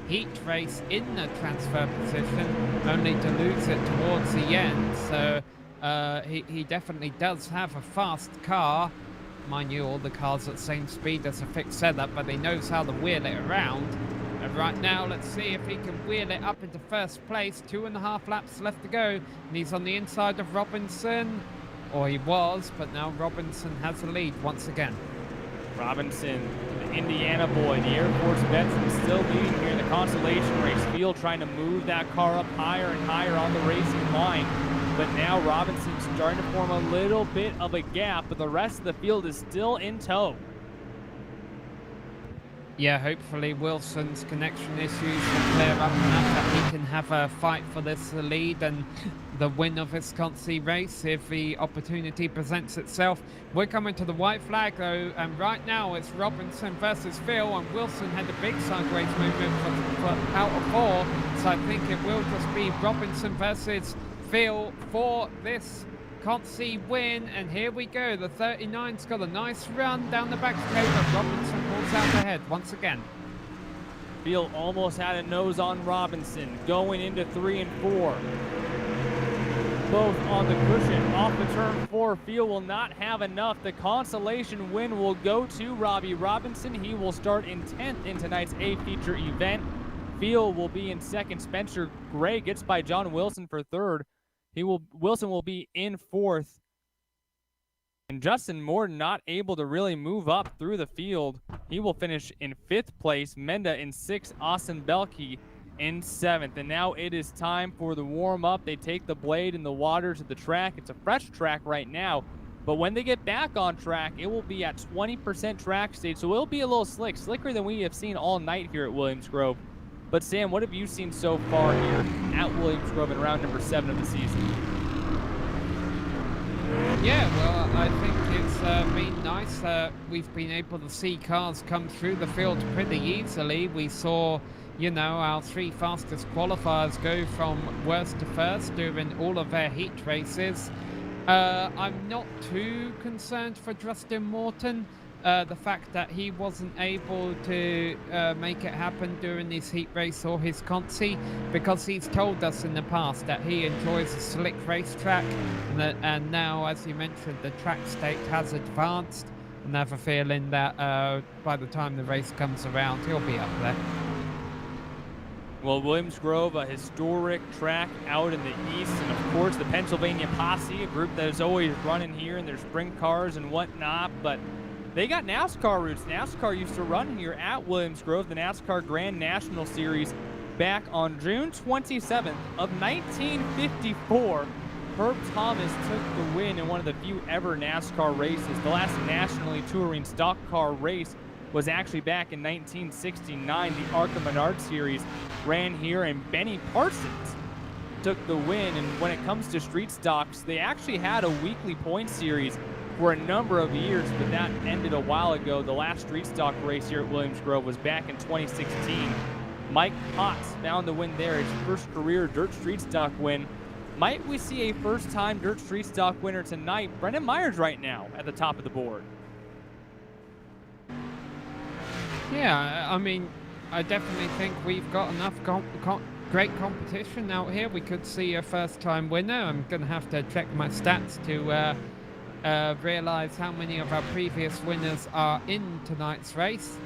heat race in the transfer position, only to lose it towards the end. So he definitely does have a fast car. Mind you, all the cars at the same speed as a fixed setup, but he knows how to wheel it around. And right now, let's see if he can wheel it up into 1st place. 2.5 laps left to go. And he's on the inside of Robinson. Or he was, but now Robinson has the lead once again. Robinson, the Indiana boy, the Air Force veteran, still leading here in the Constellation race. Field trying to move that car up higher and higher on the racing line. But now Robinson's starting to form a little bit of a gap, but the rest of the field is still in tow. Yeah, hopefully Wilson's connection issues will clear up enough that he can have a fight for this lead and the win of Wisconsin race if the opportunity presents itself. We're coming to the white flag though, and right now it's Robinson versus Phil, and Wilson had a big sideways movement for out of 4, so I think it will just be Robinson versus Phil for this Consi win, and here we go. The 39's got a nice run down the back straight, but Robinson pulls out ahead once again. Field almost had a nose on Robinson going into 3 and 4. Both on the cushion off the turn 4. Field will not have enough. The consolation win will go to Robbie Robinson. He will start in 10th in tonight's A feature event. Field will be in 2nd. Spencer Gray gets by John Wilson for 3rd. Wilson will be in 4th. And Justin Morton not able to really move up through the field. He will finish in 5th place. Menda in 6th. Austin Belkey in 7th. And now it is time for the warm-up. They take the blade in the waters of the track. It's a fresh track right now. But when they get back on track, it will be at 20% track state. So it'll be a little slicker than we have seen all night here at Williams Grove. But Sam, what have you seen so far here at Williams Grove in round number 7 of the season? Yeah, well, I think it's been nice. We've been able to see cars come through the field pretty easily. We saw, you know, our 3 fastest qualifiers go from worst to first during all of their heat races. I'm not too concerned for Justin Morton. The fact that he wasn't able to make it happen during his heat race or his consi, because he's told us in the past that he enjoys a slick racetrack, and now, as you mentioned, the track state has advanced, and I have a feeling that by the time the race comes around, he'll be up there. Well, Williams Grove, a historic track out in the east, and of course the Pennsylvania Posse, a group that is always running here in their sprint cars and whatnot, but they got NASCAR roots. NASCAR used to run here at Williams Grove, the NASCAR Grand National Series, back on June 27th of 1954. Herb Thomas took the win in one of the few ever NASCAR races. The last nationally touring stock car race was actually back in 1969. The ARCA Menard Series ran here, and Benny Parsons took the win. And when it comes to street stocks, they actually had a weekly point series for a number of years, but that ended a while ago. The last street stock race here at Williams Grove was back in 2016. Mike Potts found the win there, his first career dirt street stock win. Might we see a first-time Dirt Street Stock winner tonight? Brennan Myers right now at the top of the board. Yeah, I mean, I definitely think we've got enough great competition out here. We could see a first-time winner. I'm going to have to check my stats to realize how many of our previous winners are in tonight's race.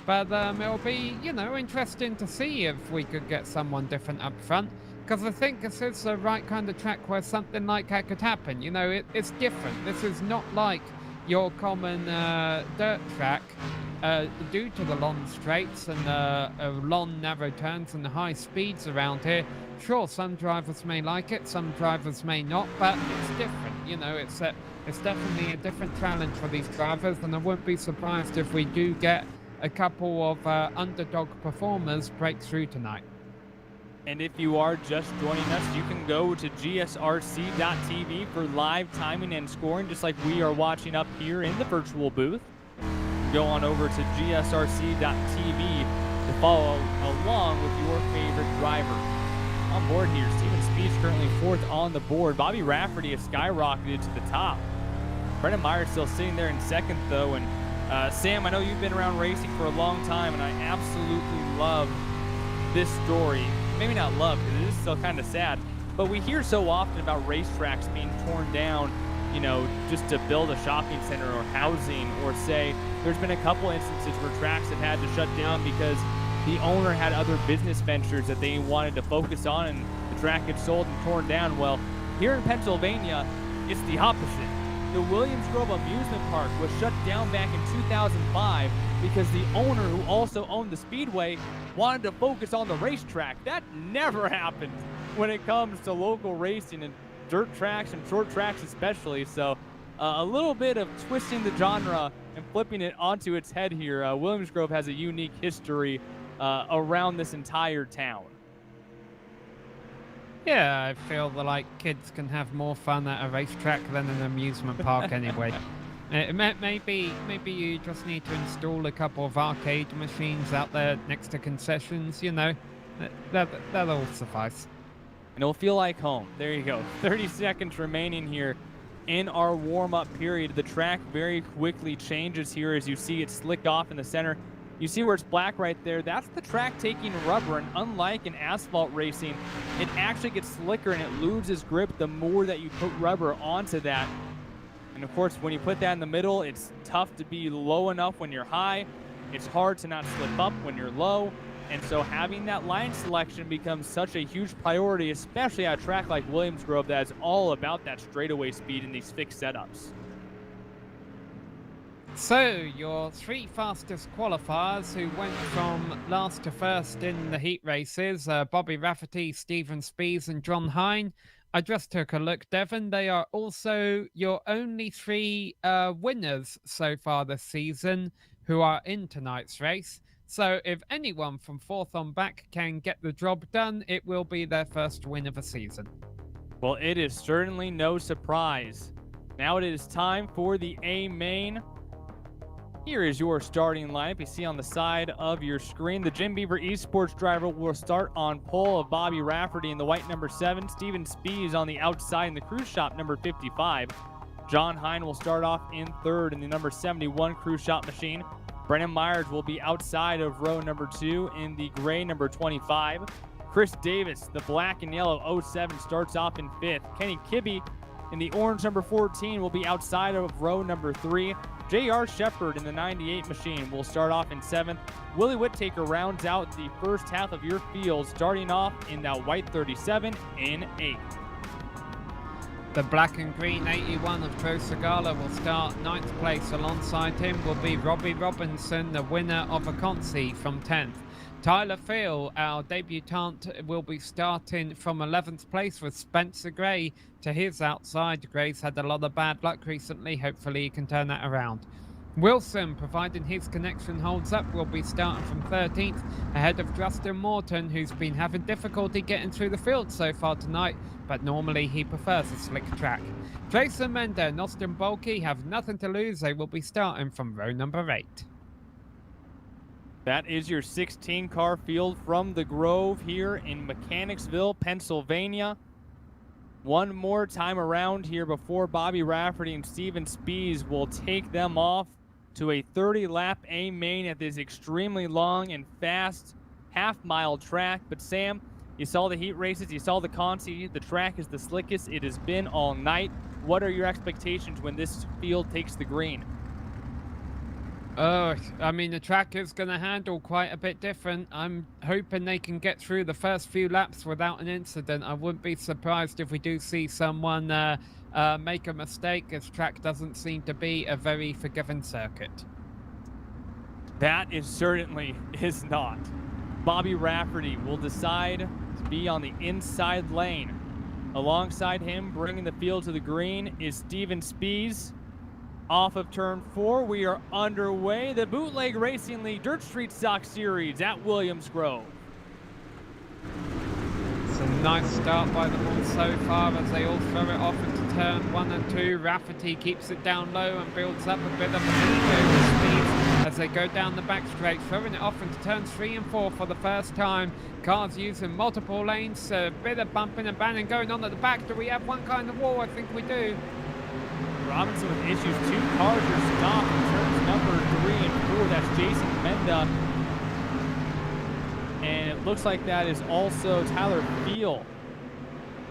But it'll be, you know, interesting to see if we could get someone different up front. Because I think this is the right kind of track where something like that could happen. You know, it's different. This is not like your common dirt track due to the long straights and long narrow turns and the high speeds around here. Sure, some drivers may like it, some drivers may not, but it's different. You know, it's definitely a different challenge for these drivers, and I wouldn't be surprised if we do get a couple of underdog performers break through tonight. And if you are just joining us, you can go to GSRC.TV for live timing and scoring, just like we are watching up here in the virtual booth. Go on over to GSRC.TV to follow along with your favorite driver. On board here, Steven Speed's currently 4th on the board. Bobby Rafferty has skyrocketed to the top. Brennan Myers still sitting there in 2nd, though. And Sam, I know you've been around racing for a long time, and I absolutely love this story. Maybe not love, because it is still kind of sad, but we hear so often about racetracks being torn down, you know, just to build a shopping center or housing, or say there's been a couple instances where tracks have had to shut down because the owner had other business ventures that they wanted to focus on, and the track gets sold and torn down. Well, here in Pennsylvania, it's the opposite. The Williams Grove Amusement Park was shut down back in 2005 because the owner, who also owned the Speedway, wanted to focus on the racetrack. That never happens when it comes to local racing and dirt tracks and short tracks especially. So a little bit of twisting the genre and flipping it onto its head here. Williams Grove has a unique history around this entire town. Yeah, I feel that like kids can have more fun at a racetrack than an amusement park anyway. Maybe you just need to install a couple of arcade machines out there next to concessions, you know. That'll suffice. And it'll feel like home. There you go. 30 seconds remaining here in our warm-up period. The track very quickly changes here as you see it slick off in the center. You see where it's black right there? That's the track taking rubber, and unlike in asphalt racing, it actually gets slicker and it loses grip the more that you put rubber onto that. And of course, when you put that in the middle, it's tough to be low enough when you're high. It's hard to not slip up when you're low. And so having that line selection becomes such a huge priority, especially at a track like Williams Grove that is all about that straightaway speed in these fixed setups. So, your 3 fastest qualifiers who went from last to first in the heat races, Bobby Rafferty, Stephen Spees, and John Hine. I just took a look, Devon. They are also your only 3 winners so far this season who are in tonight's race. So, if anyone from 4th on back can get the job done, it will be their first win of the season. Well, it is certainly no surprise. Now it is time for the A main. Here is your starting lineup. You see on the side of your screen, the Jim Beaver Esports driver will start on pole of Bobby Rafferty in the white number 7. Stephen Spees on the outside in the cruise shop number 55. John Hine will start off in 3rd in the number 71 cruise shop machine. Brennan Myers will be outside of row number 2 in the gray number 25. Chris Davis, the black and yellow 07, starts off in 5th. Kenny Kibbe in the orange number 14 will be outside of row number 3. J.R. Shepard in the 98 machine will start off in 7th. Willie Whittaker rounds out the first half of your field, starting off in that white 37 in 8th. The black and green 81 of Joe Segala will start 9th place. Alongside him will be Robbie Robinson, the winner of a Consi, from 10th. Tyler Phil, our debutant, will be starting from 11th place with Spencer Gray to his outside. Gray's had a lot of bad luck recently. Hopefully he can turn that around. Wilson, providing his connection holds up, will be starting from 13th ahead of Justin Morton, who's been having difficulty getting through the field so far tonight, but normally he prefers a slick track. Jason Mendo and Austin Bulkey have nothing to lose. They will be starting from row number 8. That is your 16-car field from the Grove here in Mechanicsville, Pennsylvania. one more time around here before Bobby Rafferty and Steven Spees will take them off to a 30-lap A main at this extremely long and fast half-mile track. But Sam, you saw the heat races, you saw the Conti. The track is the slickest it has been all night. What are your expectations when this field takes the green? I mean, the track is going to handle quite a bit different. I'm hoping they can get through the first few laps without an incident. I wouldn't be surprised if we do see someone make a mistake. This track doesn't seem to be a very forgiving circuit. That certainly is not. Bobby Rafferty will decide to be on the inside lane. Alongside him, bringing the field to the green, is Steven Spees. Off of turn 4, we are underway. The Bootleg Racing League Dirt Street Stock Series at Williams Grove. It's a nice start by them all so far as they all throw it off into turn 1 and 2. Rafferty keeps it down low and builds up a bit of a lead over Speed as they go down the back straight, throwing it off into turns 3 and 4 for the first time. Cars using multiple lanes, a bit of bumping and banning going on at the back. Do we have one kind of wall? I think we do. Robinson with issues. 2 cars are stopped in turns number 3 and 4. That's Jason Mendo. And it looks like that is also Tyler Field.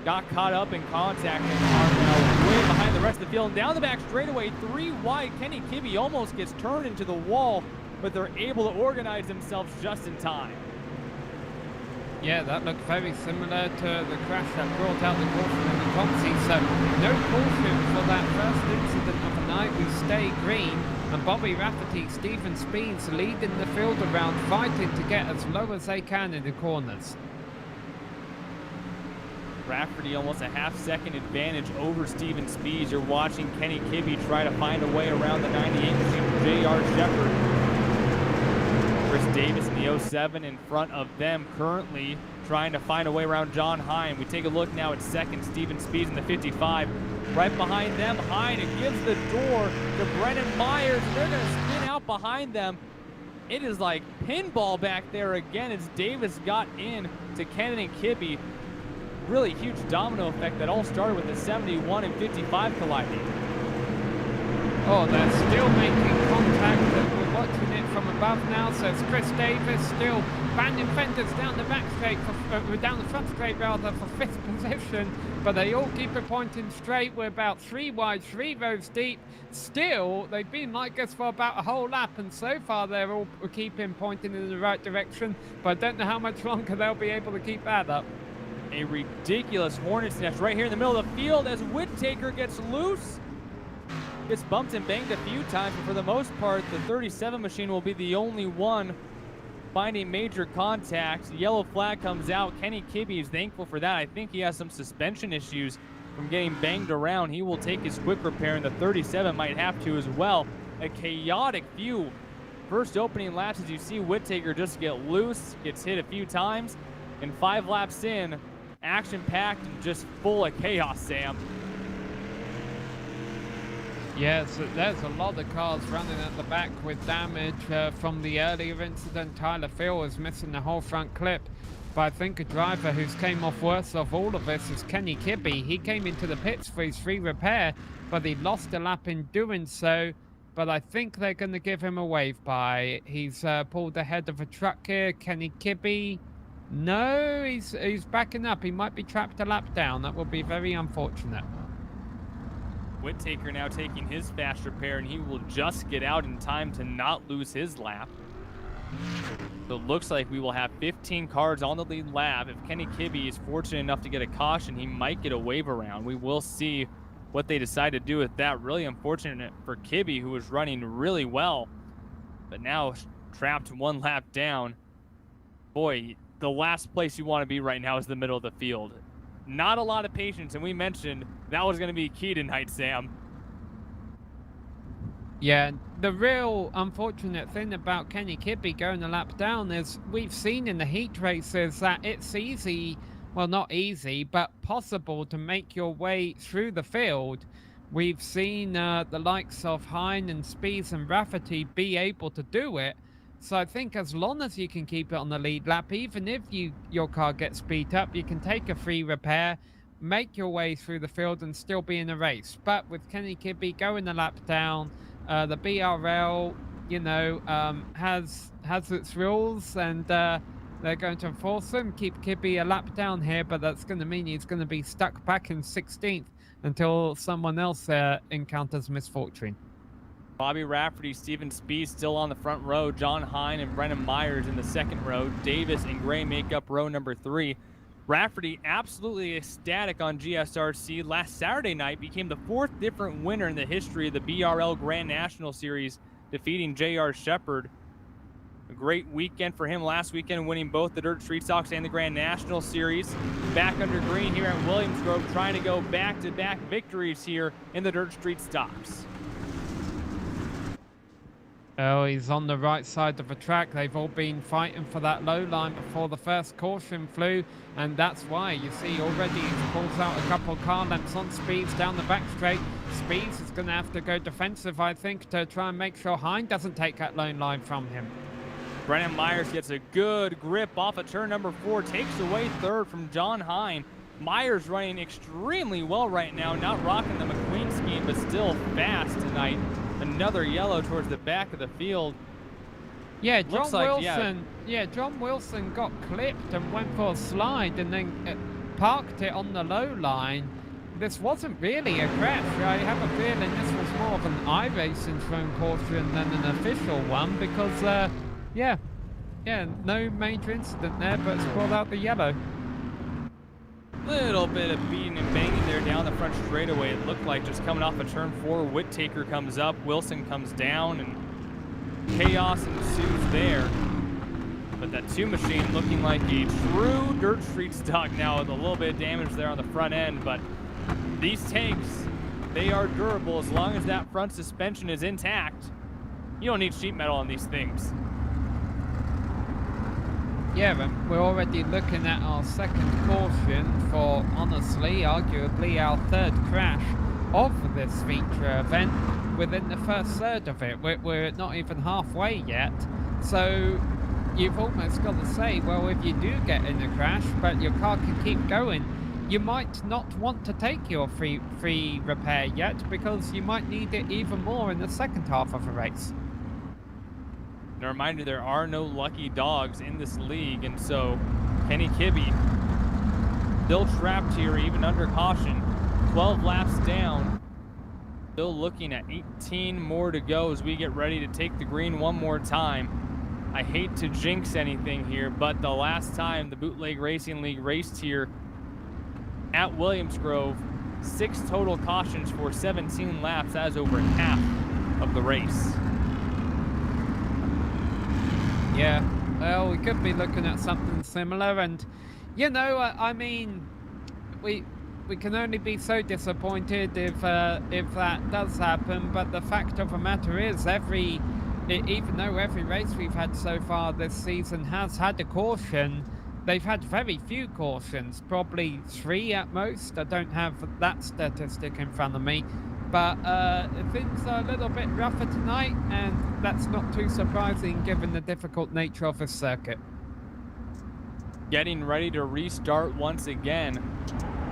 Got caught up in contact and are now way behind the rest of the field. And down the back straightaway, 3 wide. Kenny Kibbe almost gets turned into the wall, but they're able to organize themselves just in time. Yeah, that looked very similar to the crash that brought out the caution in the Conti. So no caution for that first incident of the night. We stay green, and Bobby Rafferty, Steven Speeds leading the field around, fighting to get as low as they can in the corners. Rafferty almost a half-second advantage over Steven Spees. You're watching Kenny Kibbe try to find a way around the 98 machine from J.R. Shepard. Chris Davis in the 07 in front of them, currently trying to find a way around John Hine. We take a look now at second, Steven Spees in the 55. Right behind them, Hine, it gives the door to Brennan Myers. They're going to spin out behind them. It is like pinball back there again as Davis got in to Kennan and Kibbe. Really huge domino effect that all started with the 71 and 55 colliding. Oh, they're still making contact. We're watching it from above now. So it's Chris Davis still banding fenders down the back straight, down the front straight rather, for 5th position. But they all keep it pointing straight. We're about 3 wide, 3 rows deep. Still, they've been like this for about a whole lap, and so far they're all keeping pointing in the right direction. But I don't know how much longer they'll be able to keep that up. A ridiculous hornet's nest right here in the middle of the field as Whittaker gets loose. Gets bumped and banged a few times, but for the most part, the 37 machine will be the only one finding major contact. Yellow flag comes out. Kenny Kibbe is thankful for that. I think he has some suspension issues from getting banged around. He will take his quick repair, and the 37 might have to as well. A chaotic few first opening laps as you see Whittaker just get loose, gets hit a few times, and 5 laps in, action-packed and just full of chaos, Sam. Yes, there's a lot of cars running at the back with damage from the earlier incident. Tyler Field was missing the whole front clip. But I think a driver who's came off worse of all of this is Kenny Kibbe. He came into the pits for his free repair, but he lost a lap in doing so. But I think they're going to give him a wave by. He's pulled ahead of a truck here. Kenny Kibbe. No, he's backing up. He might be trapped a lap down. That would be very unfortunate. Whittaker now taking his fast repair, and he will just get out in time to not lose his lap. So it looks like we will have 15 cars on the lead lap. If Kenny Kibbe is fortunate enough to get a caution, he might get a wave around. We will see what they decide to do with that. Really unfortunate for Kibbe, who was running really well, but now trapped 1 lap down. Boy, the last place you want to be right now is the middle of the field. Not a lot of patience, and we mentioned that was going to be key tonight, Sam. Yeah, the real unfortunate thing about Kenny Kibbe going a lap down is we've seen in the heat races that it's easy, well, not easy, but possible to make your way through the field. We've seen the likes of Hine and Spees and Rafferty be able to do it. So I think as long as you can keep it on the lead lap, even if your car gets beat up, you can take a free repair, make your way through the field and still be in a race. But with Kenny Kibbe going a lap down, the BRL, has its rules, and they're going to enforce them. Keep Kibbe a lap down here, but that's going to mean he's going to be stuck back in 16th until someone else encounters misfortune. Bobby Rafferty, Steven Speed still on the front row. John Hine and Brennan Myers in the second row. Davis and Gray make up row number 3. Rafferty absolutely ecstatic on GSRC. Last Saturday night became the 4th different winner in the history of the BRL Grand National Series, defeating J.R. Shepard. A great weekend for him last weekend, winning both the Dirt Street Stocks and the Grand National Series. Back under green here at Williams Grove, trying to go back-to-back victories here in the Dirt Street Stocks. Oh, he's on the right side of the track. They've all been fighting for that low line before the first caution flew, and that's why you see already he pulls out a couple car lengths on Speeds down the back straight. Speeds is going to have to go defensive, I think, to try and make sure Hine doesn't take that lone line from him. Brennan Myers gets a good grip off of turn number 4, takes away third from John Hine. Myers running extremely well right now, not rocking the McQueen scheme, but still fast tonight. Another yellow towards the back of the field. Yeah, John Wilson. Yeah, John Wilson got clipped and went for a slide and then parked it on the low line. This wasn't really a crash. I have a feeling this was more of an iRacing thrown caution than an official one because, yeah, no major incident there, but it's brought out the yellow. Little bit of beating and banging there down the front straightaway. It looked like just coming off of turn 4. Whittaker comes up, Wilson comes down, and chaos ensues there. But that 2 machine looking like a true dirt street stock now with a little bit of damage there on the front end. But these tanks, they are durable as long as that front suspension is intact. You don't need sheet metal on these things. Yeah, and we're already looking at our second caution for, honestly, arguably our 3rd crash of this feature event within the first third of it. We're not even halfway yet. So you've almost got to say, well, if you do get in a crash, but your car can keep going, you might not want to take your free repair yet because you might need it even more in the second half of a race. And a reminder, there are no lucky dogs in this league, and so Kenny Kibbe still trapped here even under caution. 12 laps down. Still looking at 18 more to go as we get ready to take the green one more time. I hate to jinx anything here, but the last time the Bootleg Racing League raced here at Williams Grove, 6 total cautions for 17 laps. That is over half of the race. Yeah, well, we could be looking at something similar, and I mean, we can only be so disappointed if that does happen. But the fact of the matter is, even though every race we've had so far this season has had a caution, they've had very few cautions, probably 3 at most. I don't have that statistic in front of me. But things are a little bit rougher tonight, and that's not too surprising given the difficult nature of the circuit. Getting ready to restart once again.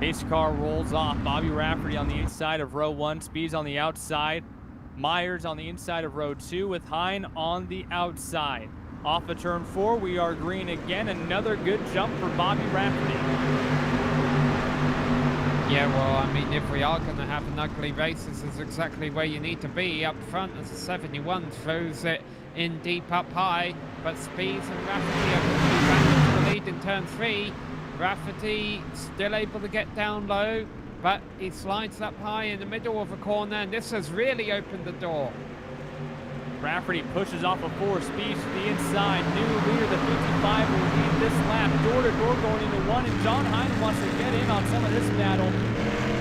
Pace car rolls off. Bobby Rafferty on the inside of row 1. Speeds on the outside. Myers on the inside of row 2 with Hine on the outside. Off of turn 4, we are green again. Another good jump for Bobby Rafferty. Yeah, well, I mean, if we are going to have an ugly race, this is exactly where you need to be. Up front as the 71 throws it in deep up high, but Speeds and Rafferty are going to be back into the lead in turn 3. Rafferty still able to get down low, but he slides up high in the middle of a corner, and this has really opened the door. Rafferty pushes off a 4. Speeds to the inside. New leader, the 55, will lead this lap. Door to door going into 1, and John Hine wants to get in on some of this battle.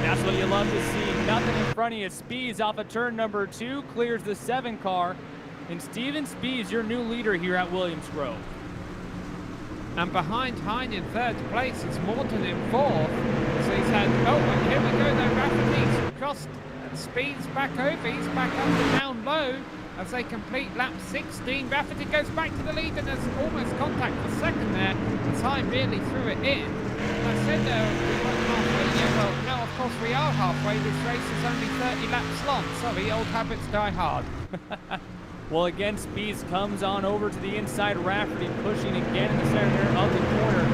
That's what you love to see. Nothing in front of you. Speeds off of turn number 2, clears the 7 car. And Steven Speeds, your new leader here at Williams Grove. And behind Hine in 3rd place is Morton in 4th. So he's had, and here we go though, Rafferty's crossed Speeds back over. He's back up and down low. As they complete lap 16, Rafferty goes back to the lead, and there's almost contact for second there. The time really threw it in. I said we won't halfway. Yeah, well, now of course we are halfway. This race is only 30 laps long. Sorry, old habits die hard. Well, again, Speeds comes on over to the inside. Rafferty pushing again in the center of the corner.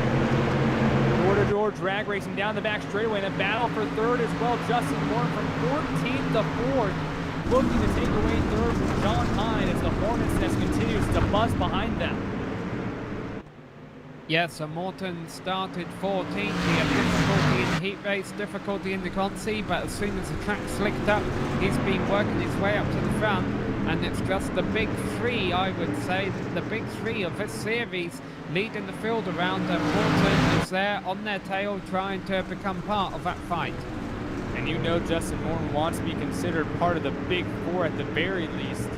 Door-to-door drag racing down the back straightaway. And a battle for third as well. Justin Morton from 14th to 4th. Looking to take away third from John Hine as the Hornets nest continues to buzz behind them. Yeah, so Morton started 14th. He had difficulty in the heat race, difficulty in the consi, but as soon as the track slicked up, he's been working his way up to the front. And it's just the big three, I would say, the big three of this series leading the field around. And Morton is there on their tail trying to become part of that fight. And you know Justin Morton wants to be considered part of the big four at the very least.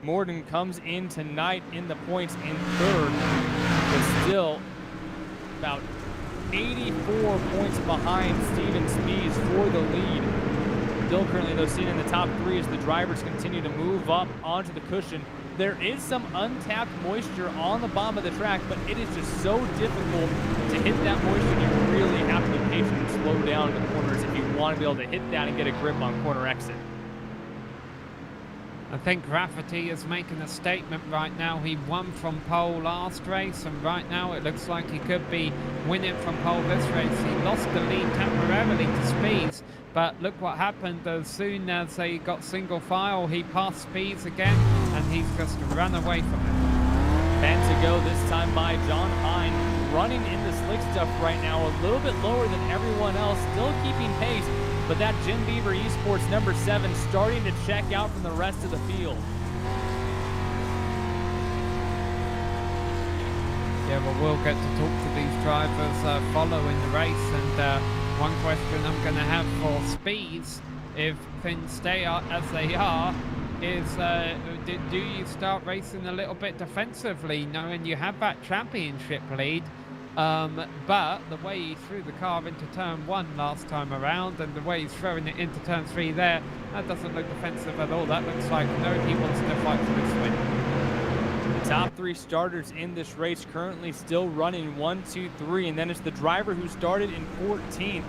Morton comes in tonight in the points in third, but still about 84 points behind Steven Spees for the lead. Still currently, though, seen in the top three as the drivers continue to move up onto the cushion. There is some untapped moisture on the bottom of the track, but it is just so difficult to hit that moisture. You really have to be patient and slow down in the corners if you want to be able to hit that and get a grip on corner exit. I think Rafferty is making a statement right now. He won from pole last race, and right now it looks like he could be winning from pole this race. He lost the lead temporarily to Speeds, but look what happened. As soon as they got single file, he passed Speeds again, and he's just run away from him. 10 to go, this time by John Hine, running in the slick stuff right now, a little bit lower than everyone else, still keeping pace. But that Jim Beaver Esports number 7 starting to check out from the rest of the field. Yeah, well, we'll get to talk to these drivers following the race. And one question I'm going to have for Speeds, if things stay as they are, is do you start racing a little bit defensively, knowing you have that championship lead? But the way he threw the car into turn 1 last time around, and the way he's throwing it into turn 3 there, that doesn't look defensive at all. That looks like, no, he wants to fight for this win. The top 3 starters in this race currently still running 1, 2, 3, and then it's the driver who started in 14th,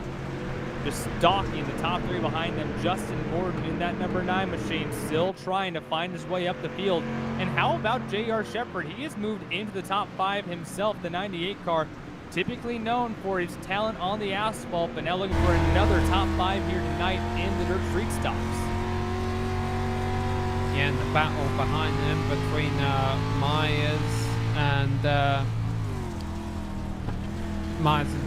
just stalking the top 3 behind them. Justin Morton in that number 9 machine, still trying to find his way up the field. And how about J.R. Shepard? He has moved into the top 5 himself, the 98 car, typically known for his talent on the asphalt, but now looking for another top 5 here tonight in the dirt street stops. Yeah, and the battle behind them between Myers and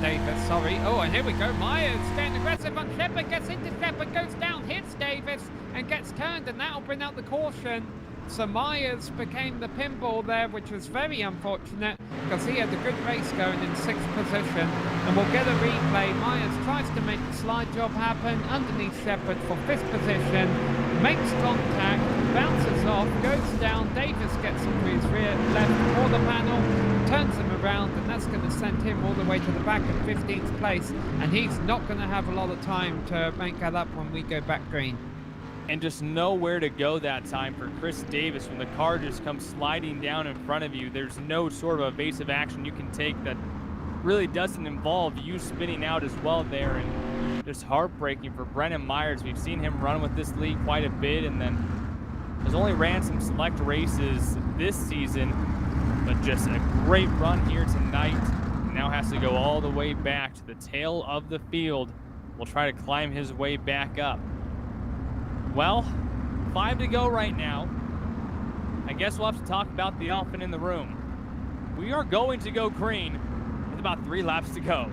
Davis, sorry. Oh, and here we go. Myers getting aggressive on Shepard, gets into Shepard, goes down, hits Davis, and gets turned, and that'll bring out the caution. So Myers became the pinball there, which was very unfortunate because he had a good race going in 6th position. And we'll get a replay. Myers tries to make the slide job happen underneath Shepard for 5th position, makes contact, bounces off, goes down. Davis gets into his rear left quarter panel, turns him around, and that's going to send him all the way to the back at 15th place. And he's not going to have a lot of time to make that up when we go back green. And just nowhere to go that time for Chris Davis when the car just comes sliding down in front of you. There's no sort of evasive action you can take that really doesn't involve you spinning out as well there. And just heartbreaking for Brennan Myers. We've seen him run with this lead quite a bit, and then has only ran some select races this season, but just a great run here tonight. Now has to go all the way back to the tail of the field. Will try to climb his way back up. Well, 5 to go right now. I guess we'll have to talk about the elephant in the room. We are going to go green with about 3 laps to go.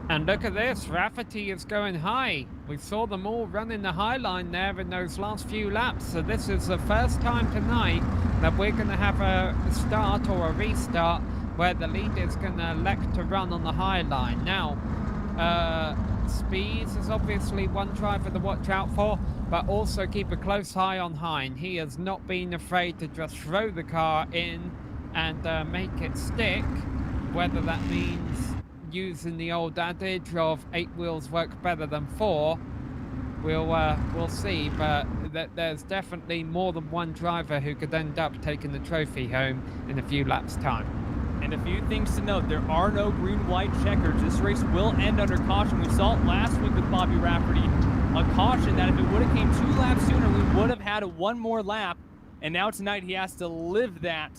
And look at this, Rafferty is going high. We saw them all running the high line there in those last few laps. So this is the first time tonight that we're going to have a start or a restart where the lead is going to elect to run on the high line. Now, Speeds is obviously one driver to watch out for, but also keep a close eye on Hine. He has not been afraid to just throw the car in and make it stick, whether that means using the old adage of 8 wheels work better than 4. We'll see, but there's definitely more than one driver who could end up taking the trophy home in a few laps' time. And a few things to note, there are no green-white checkers. This race will end under caution. We saw it last week with Bobby Rafferty, a caution that if it would have came 2 laps sooner, we would have had 1 more lap. And now tonight he has to live that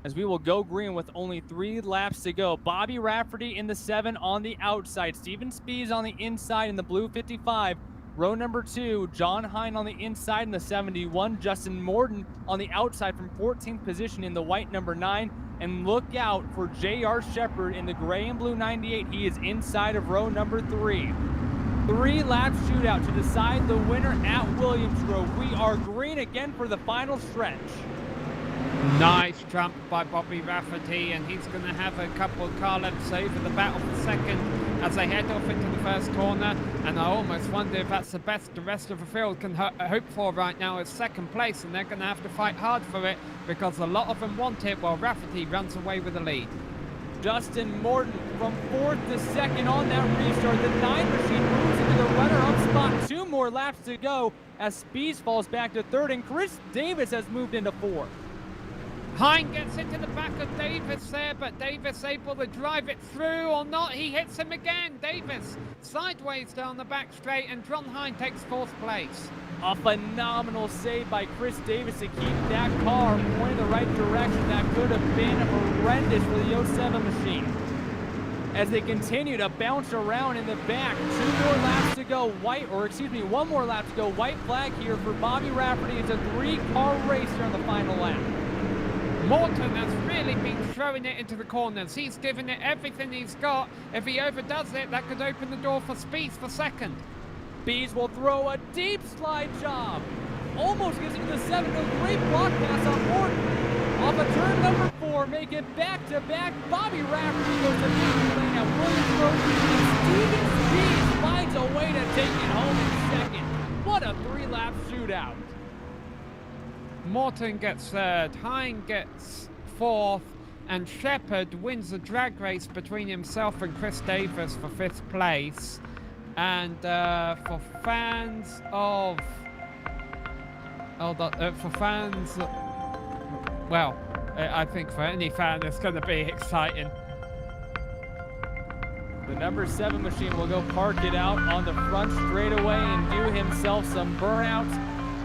as we will go green with only 3 laps to go. Bobby Rafferty in the 7 on the outside. Steven Spies on the inside in the blue 55. Row number 2, John Hine on the inside in the 71. Justin Morton on the outside from 14th position in the white number 9. And look out for J.R. Shepard in the gray and blue 98. He is inside of row number 3. 3-lap shootout to decide the winner at Williams Grove. We are green again for the final stretch. Nice jump by Bobby Rafferty, and he's going to have a couple of car lengths over the battle for second as they head off into the first corner. And I almost wonder if that's the best the rest of the field can hope for right now is second place, and they're going to have to fight hard for it because a lot of them want it while Rafferty runs away with the lead. Justin Morton from 4th to 2nd on that restart. The 9 machine moves into the runner-up spot. 2 more laps to go as Spies falls back to 3rd, and Chris Davis has moved into 4th. Hine gets into the back of Davis there, but Davis able to drive it through or not. He hits him again. Davis sideways down the back straight, and John Hine takes 4th place. A phenomenal save by Chris Davis to keep that car pointing the right direction. That could have been horrendous for the 07 machine. As they continue to bounce around in the back, 2 more laps to go. 1 more lap to go. White flag here for Bobby Rafferty. It's a 3-car race here on the final lap. Morton has really been throwing it into the corners. He's given it everything he's got. If he overdoes it, that could open the door for Spies for second. Spies will throw a deep slide job. Almost gets into the 7. A great block pass on Morton. Off of turn number 4, make it back-to-back. Bobby Rafferty goes to victory lane at Williams Road. And Steven Spies finds a way to take it home in second. What a 3-lap shootout. Morton gets 3rd, Hine gets 4th, and Shepard wins the drag race between himself and Chris Davis for 5th place. And for fans of... well, I think for any fan it's going to be exciting. The number 7 machine will go park it out on the front straightaway and do himself some burnouts.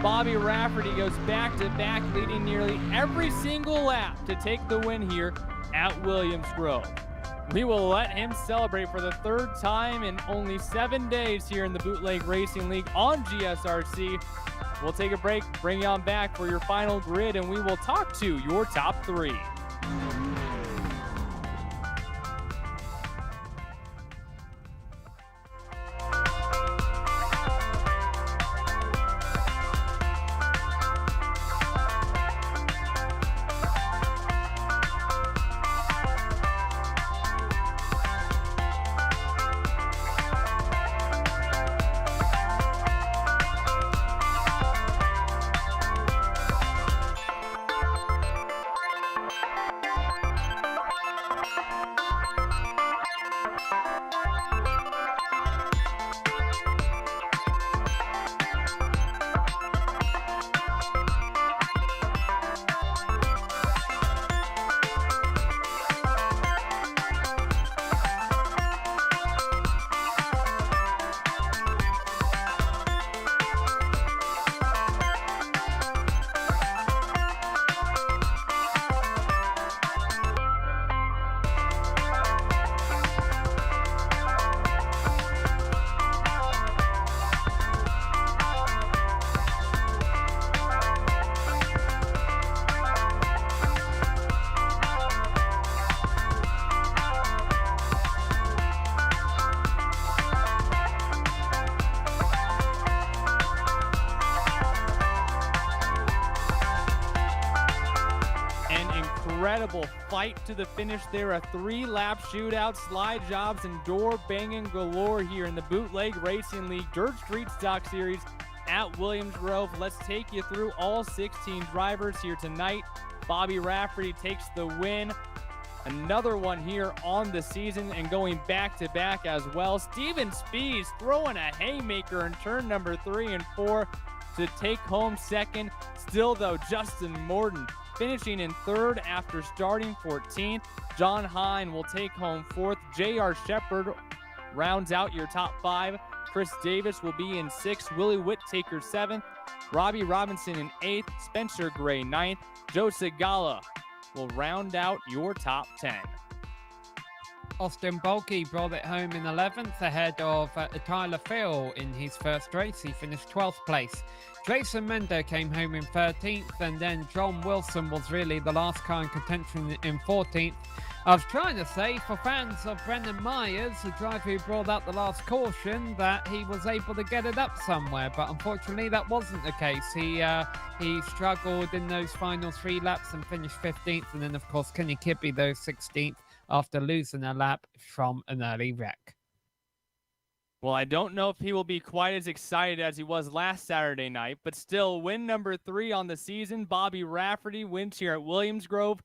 Bobby Rafferty goes back-to-back, leading nearly every single lap to take the win here at Williams Grove. We will let him celebrate for the 3rd time in only 7 days here in the Bootleg Racing League on GSRC. We'll take a break, bring you on back for your final grid, and we will talk to your top 3. Incredible fight to the finish there. A 3-lap shootout, slide jobs, and door banging galore here in the Bootleg Racing League Dirt Street Stock Series at Williams Grove. Let's take you through all 16 drivers here tonight. Bobby Rafferty takes the win. Another one here on the season and going back-to-back as well. Steven Spies throwing a haymaker in turn number 3 and 4 to take home second. Still, though, Justin Morton finishing in 3rd after starting 14th. John Hine will take home 4th. J.R. Shepard rounds out your top 5. Chris Davis will be in 6th. Willie Whittaker 7th. Robbie Robinson in 8th. Spencer Gray 9th. Joe Segala will round out your top 10. Austin Bulkey brought it home in 11th ahead of Tyler Phil in his first race. He finished 12th place. Jason Mendo came home in 13th, and then John Wilson was really the last car in contention in 14th. I was trying to say, for fans of Brennan Myers, the driver who brought out the last caution, that he was able to get it up somewhere, but unfortunately that wasn't the case. He struggled in those final 3 laps and finished 15th, and then of course Kenny Kibbe though 16th after losing a lap from an early wreck. Well, I don't know if he will be quite as excited as he was last Saturday night, but still, win number 3 on the season. Bobby Rafferty wins here at Williams Grove.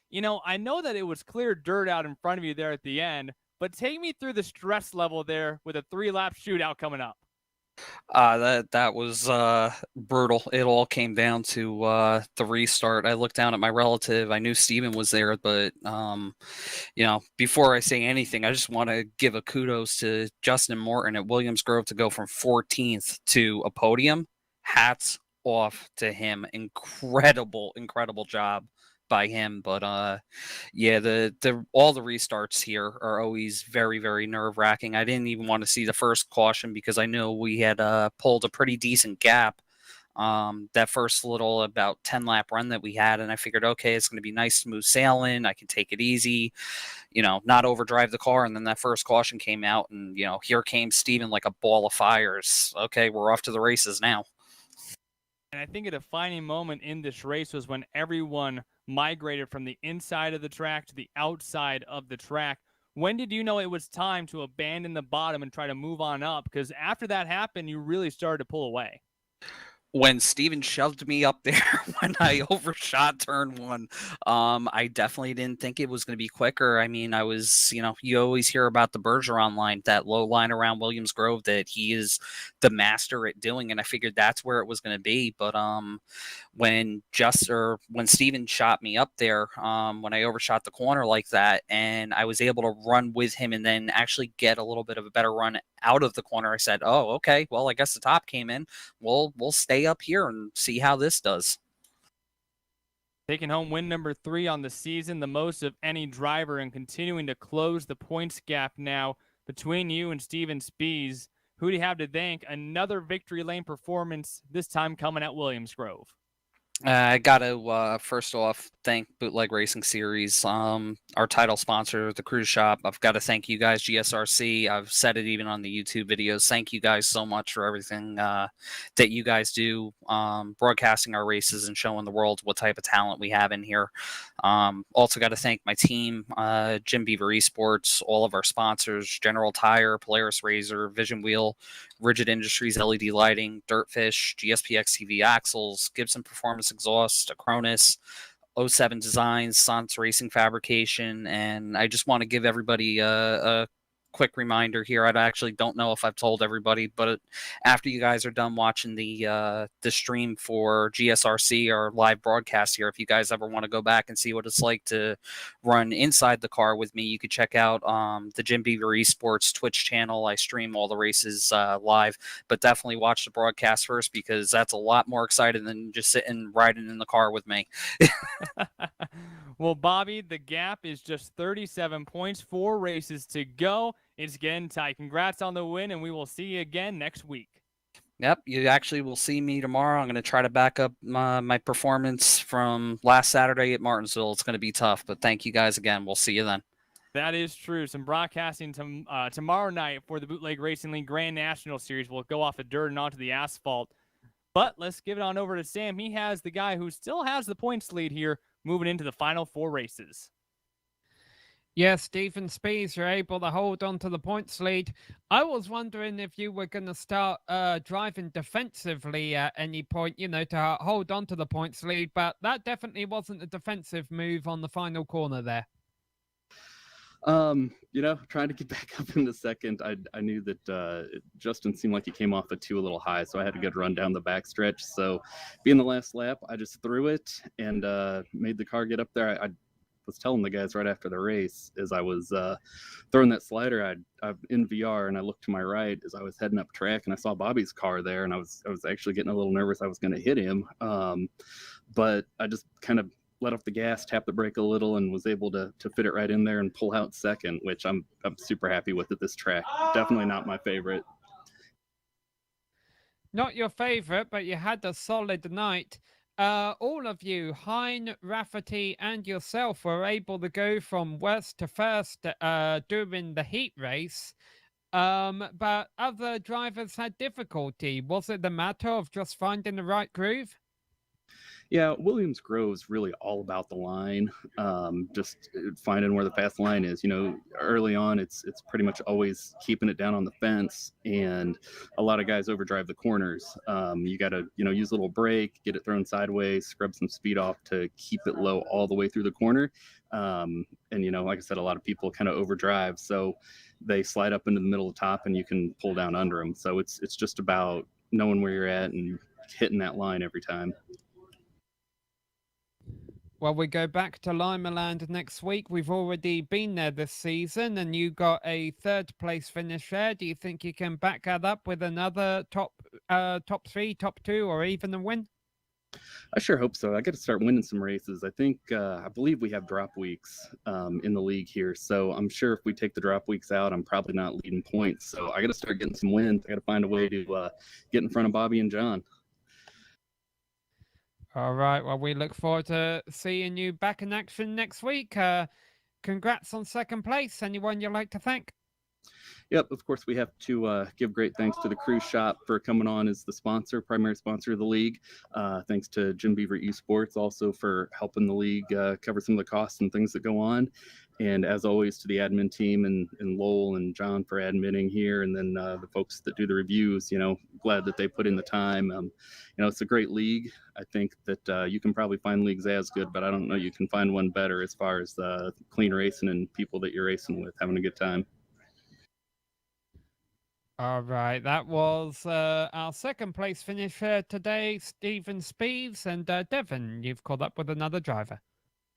You know, I know that it was clear dirt out in front of you there at the end, but take me through the stress level there with a 3-lap shootout coming up. That was brutal. It all came down to the restart. I looked down at my relative. I knew Steven was there, but you know, before I say anything, I just want to give a kudos to Justin Morton at Williams Grove to go from 14th to a podium. Hats off to him. Incredible job by him. But yeah, all the restarts here are always very nerve-wracking. I didn't even want to see the first caution because I know we had pulled a pretty decent gap that first little about 10-lap run that we had, and I figured, okay, it's going to be nice smooth sailing, I can take it easy, you know, not overdrive the car. And then that first caution came out, and you know, here came Steven like a ball of fires. Okay, we're off to the races now. And I think a defining moment in this race was when everyone migrated from the inside of the track to the outside of the track. When did you know it was time to abandon the bottom and try to move on up? Because after that happened, you really started to pull away. When Steven shoved me up there when I overshot turn 1, I definitely didn't think it was going to be quicker. I mean, I was, you know, you always hear about the Bergeron line, that low line around Williams Grove that he is the master at doing, and I figured that's where it was going to be. But when Steven shot me up there, when I overshot the corner like that, and I was able to run with him and then actually get a little bit of a better run out of the corner, I said, oh, okay, well, I guess the top came in. We'll stay up here and see how this does. Taking home win number 3 on the season, the most of any driver, and continuing to close the points gap now between you and Steven Spies. Who do you have to thank? Another victory lane performance, this time coming at Williams Grove. I got to, first off, thank Bootleg Racing Series, our title sponsor, the Cruise Shop. I've got to thank you guys, GSRC. I've said it even on the YouTube videos. Thank you guys so much for everything that you guys do, broadcasting our races and showing the world what type of talent we have in here. Also got to thank my team, Jim Beaver Esports, all of our sponsors, General Tire, Polaris Razor, Vision Wheel, Rigid Industries, LED Lighting, Dirtfish, GSPX TV Axles, Gibson Performance Exhaust, Acronis, 07 Designs, Sans Racing Fabrication, and I just want to give everybody a quick reminder here. I actually don't know if I've told everybody, but after you guys are done watching the stream for GSRC or live broadcast here, if you guys ever want to go back and see what it's like to run inside the car with me, you could check out the Jim Beaver Esports Twitch channel. I stream all the races live, but definitely watch the broadcast first because that's a lot more exciting than just sitting riding in the car with me. Well, Bobby, the gap is just 37 points, 4 races to go. It's getting tight. Congrats on the win, and we will see you again next week. Yep, you actually will see me tomorrow. I'm going to try to back up my performance from last Saturday at Martinsville. It's going to be tough, but thank you guys again. We'll see you then. That is true. Some broadcasting tomorrow night for the Bootleg Racing League Grand National Series. We'll go off the dirt and onto the asphalt. But let's give it on over to Sam. He has the guy who still has the points lead here moving into the final 4 races. Yeah, Stephen Spies, you're able to hold on to the points lead. I was wondering if you were going to start driving defensively at any point, you know, to hold on to the points lead, but that definitely wasn't a defensive move on the final corner there. Trying to get back up in the second, I knew that Justin seemed like he came off the 2 a little high, so I had a good run down the backstretch. So being the last lap, I just threw it and made the car get up there. I was telling the guys right after the race as I was throwing that slider, I'm in VR and I looked to my right as I was heading up track and I saw Bobby's car there, and I was actually getting a little nervous I was going to hit him, but I just kind of let off the gas, tapped the brake a little, and was able to fit it right in there and pull out second, which I'm super happy with at this track. Definitely not my favorite. Not your favorite, but you had a solid night. All of you, Hein, Rafferty, and yourself, were able to go from worst to first during the heat race. But other drivers had difficulty. Was it the matter of just finding the right groove? Yeah, Williams Grove's really all about the line, just finding where the fast line is. Early on, it's pretty much always keeping it down on the fence, and a lot of guys overdrive the corners. You got to, use a little brake, get it thrown sideways, scrub some speed off to keep it low all the way through the corner. And, like I said, a lot of people kind of overdrive, so they slide up into the middle of the top, and you can pull down under them. So it's just about knowing where you're at and hitting that line every time. Well, we go back to Limaland next week. We've already been there this season, and you got a 3rd place finish there. Do you think you can back that up with another top 3, top 2, or even a win? I sure hope so. I got to start winning some races. I believe we have drop weeks in the league here, so I'm sure if we take the drop weeks out, I'm probably not leading points. So I got to start getting some wins. I got to find a way to get in front of Bobby and John. All right. Well, we look forward to seeing you back in action next week. Congrats on 2nd place. Anyone you'd like to thank? Yep, of course, we have to give great thanks to the Cruise Shop for coming on as the primary sponsor of the league. Thanks to Jim Beaver Esports also for helping the league cover some of the costs and things that go on. And as always, to the admin team and Lowell and John for admitting here, and then the folks that do the reviews, glad that they put in the time. It's a great league. I think that you can probably find leagues as good, but I don't know you can find one better as far as clean racing and people that you're racing with, having a good time. All right, that was our 2nd place finisher today, Stephen Speeds, and Devin, you've caught up with another driver.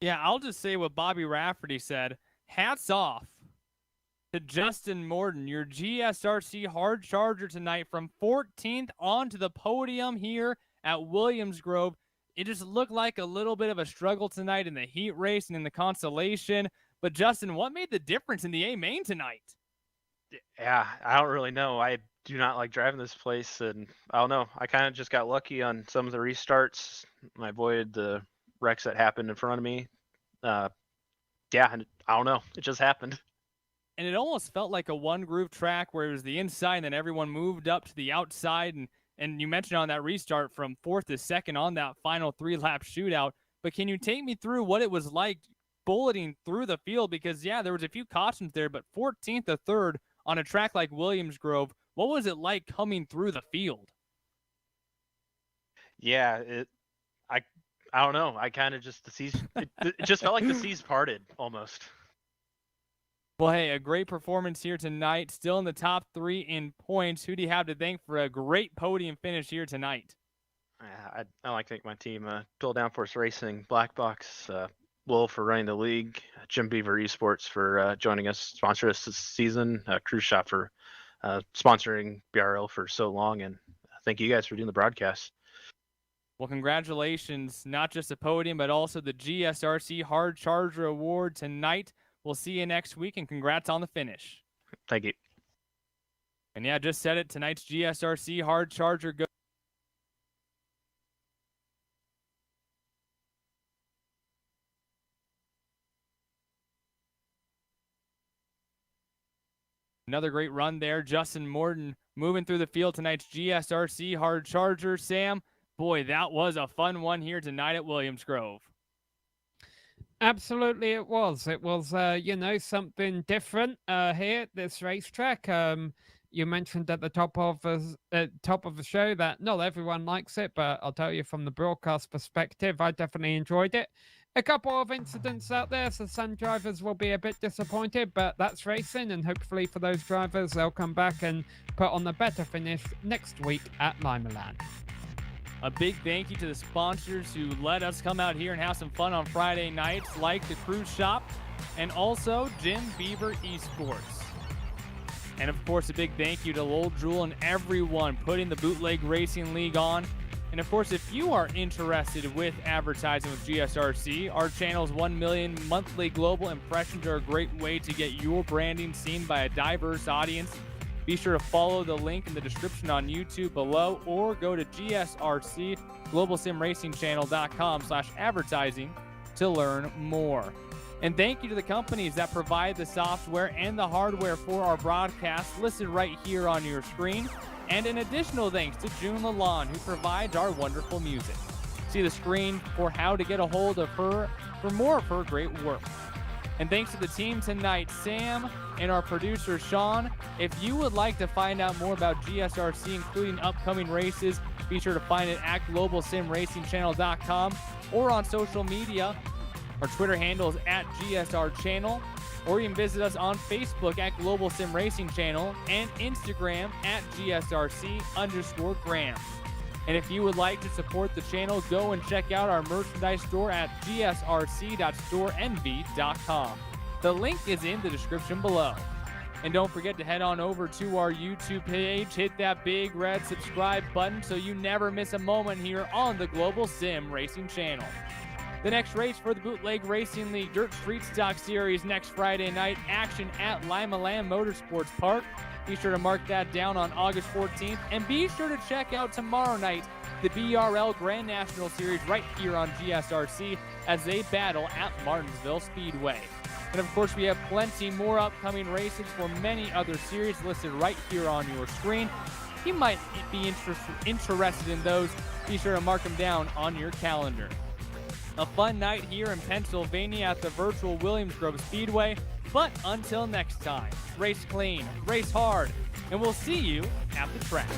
Yeah, I'll just say what Bobby Rafferty said. Hats off to Justin Morton, your GSRC hard charger tonight, from 14th onto the podium here at Williams Grove. It just looked like a little bit of a struggle tonight in the heat race and in the consolation. But Justin, what made the difference in the A main tonight? Yeah, I don't really know. I do not like driving this place, and I don't know. I kind of just got lucky on some of the restarts. I avoided the wrecks that happened in front of me. Yeah, I don't know. It just happened. And it almost felt like a one-groove track where it was the inside and then everyone moved up to the outside. And you mentioned on that restart from 4th to 2nd on that final 3-lap shootout. But can you take me through what it was like bulleting through the field? Because, yeah, there was a few cautions there, but 14th to 3rd on a track like Williams Grove, what was it like coming through the field? Yeah, I don't know. I kind of just, the seas, it just felt like the seas parted almost. Well, hey, a great performance here tonight. Still in the top 3 in points. Who do you have to thank for a great podium finish here tonight? I like to thank my team, Dual Downforce Racing, Black Box, Will for running the league, Jim Beaver Esports for joining us, sponsor us this season, Cruise Shop for sponsoring BRL for so long, and thank you guys for doing the broadcast. Well, congratulations, not just the podium, but also the GSRC Hard Charger Award tonight. We'll see you next week, and congrats on the finish. Thank you. And yeah, just said it, tonight's GSRC Hard Charger goes. Another great run there. Justin Morton moving through the field tonight's GSRC Hard Charger. Sam, boy, that was a fun one here tonight at Williams Grove. Absolutely, it was. It was, something different here at this racetrack. You mentioned at the top of the show that not everyone likes it, but I'll tell you from the broadcast perspective, I definitely enjoyed it. a couple of incidents out there, so some drivers will be a bit disappointed, but that's racing, and hopefully for those drivers, they'll come back and put on the better finish next week at Lima Land. A big thank you to the sponsors who let us come out here and have some fun on Friday nights, like the Cruise Shop and also Jim Beaver Esports. And of course, a big thank you to Lowell Jewell and everyone putting the Bootleg Racing League on. And of course, if you are interested with advertising with GSRC, our channel's 1 million monthly global impressions are a great way to get your branding seen by a diverse audience. Be sure to follow the link in the description on YouTube below, or go to GSRC Global SimRacing Channel.com/advertising to learn more. And thank you to the companies that provide the software and the hardware for our broadcast, listed right here on your screen. And an additional thanks to June Lalonde, who provides our wonderful music. See the screen for how to get a hold of her for more of her great work. And thanks to the team tonight, Sam and our producer, Sean. If you would like to find out more about GSRC, including upcoming races, be sure to find it at globalsimracingchannel.com or on social media. Our Twitter handle is at GSR Channel, or you can visit us on Facebook at Global Sim Racing Channel and Instagram at GSRC_Graham. And if you would like to support the channel, go and check out our merchandise store at gsrc.storenvy.com. The link is in the description below. And don't forget to head on over to our YouTube page, hit that big red subscribe button so you never miss a moment here on the Global Sim Racing Channel. The next race for the Bootleg Racing League Dirt Street Stock Series next Friday night, action at Lima Land Motorsports Park. Be sure to mark that down on August 14th, and be sure to check out tomorrow night the BRL Grand National Series right here on GSRC as they battle at Martinsville Speedway. And of course, we have plenty more upcoming races for many other series listed right here on your screen. You might be interested in those. Be sure to mark them down on your calendar. A fun night here in Pennsylvania at the virtual Williams Grove Speedway. But until next time, race clean, race hard, and we'll see you at the track.